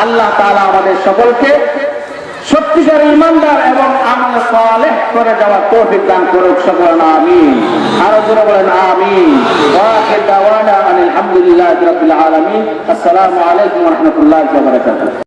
আল্লাহ তাআলা আমাদের সকলকে সত্যিকার ঈমানদার এবং আমল সালেহ করে যাওয়ার তৌফিক দান করুক, সকলে আমিন। আরো জোরে বলেন আমিন। ওয়া আখির দাওয়ানা আলহামদুলিল্লাহি রাব্বিল আলামিন। আসসালামু আলাইকুম ওয়া রাহমাতুল্লাহি ওয়া বারাকাতুহু।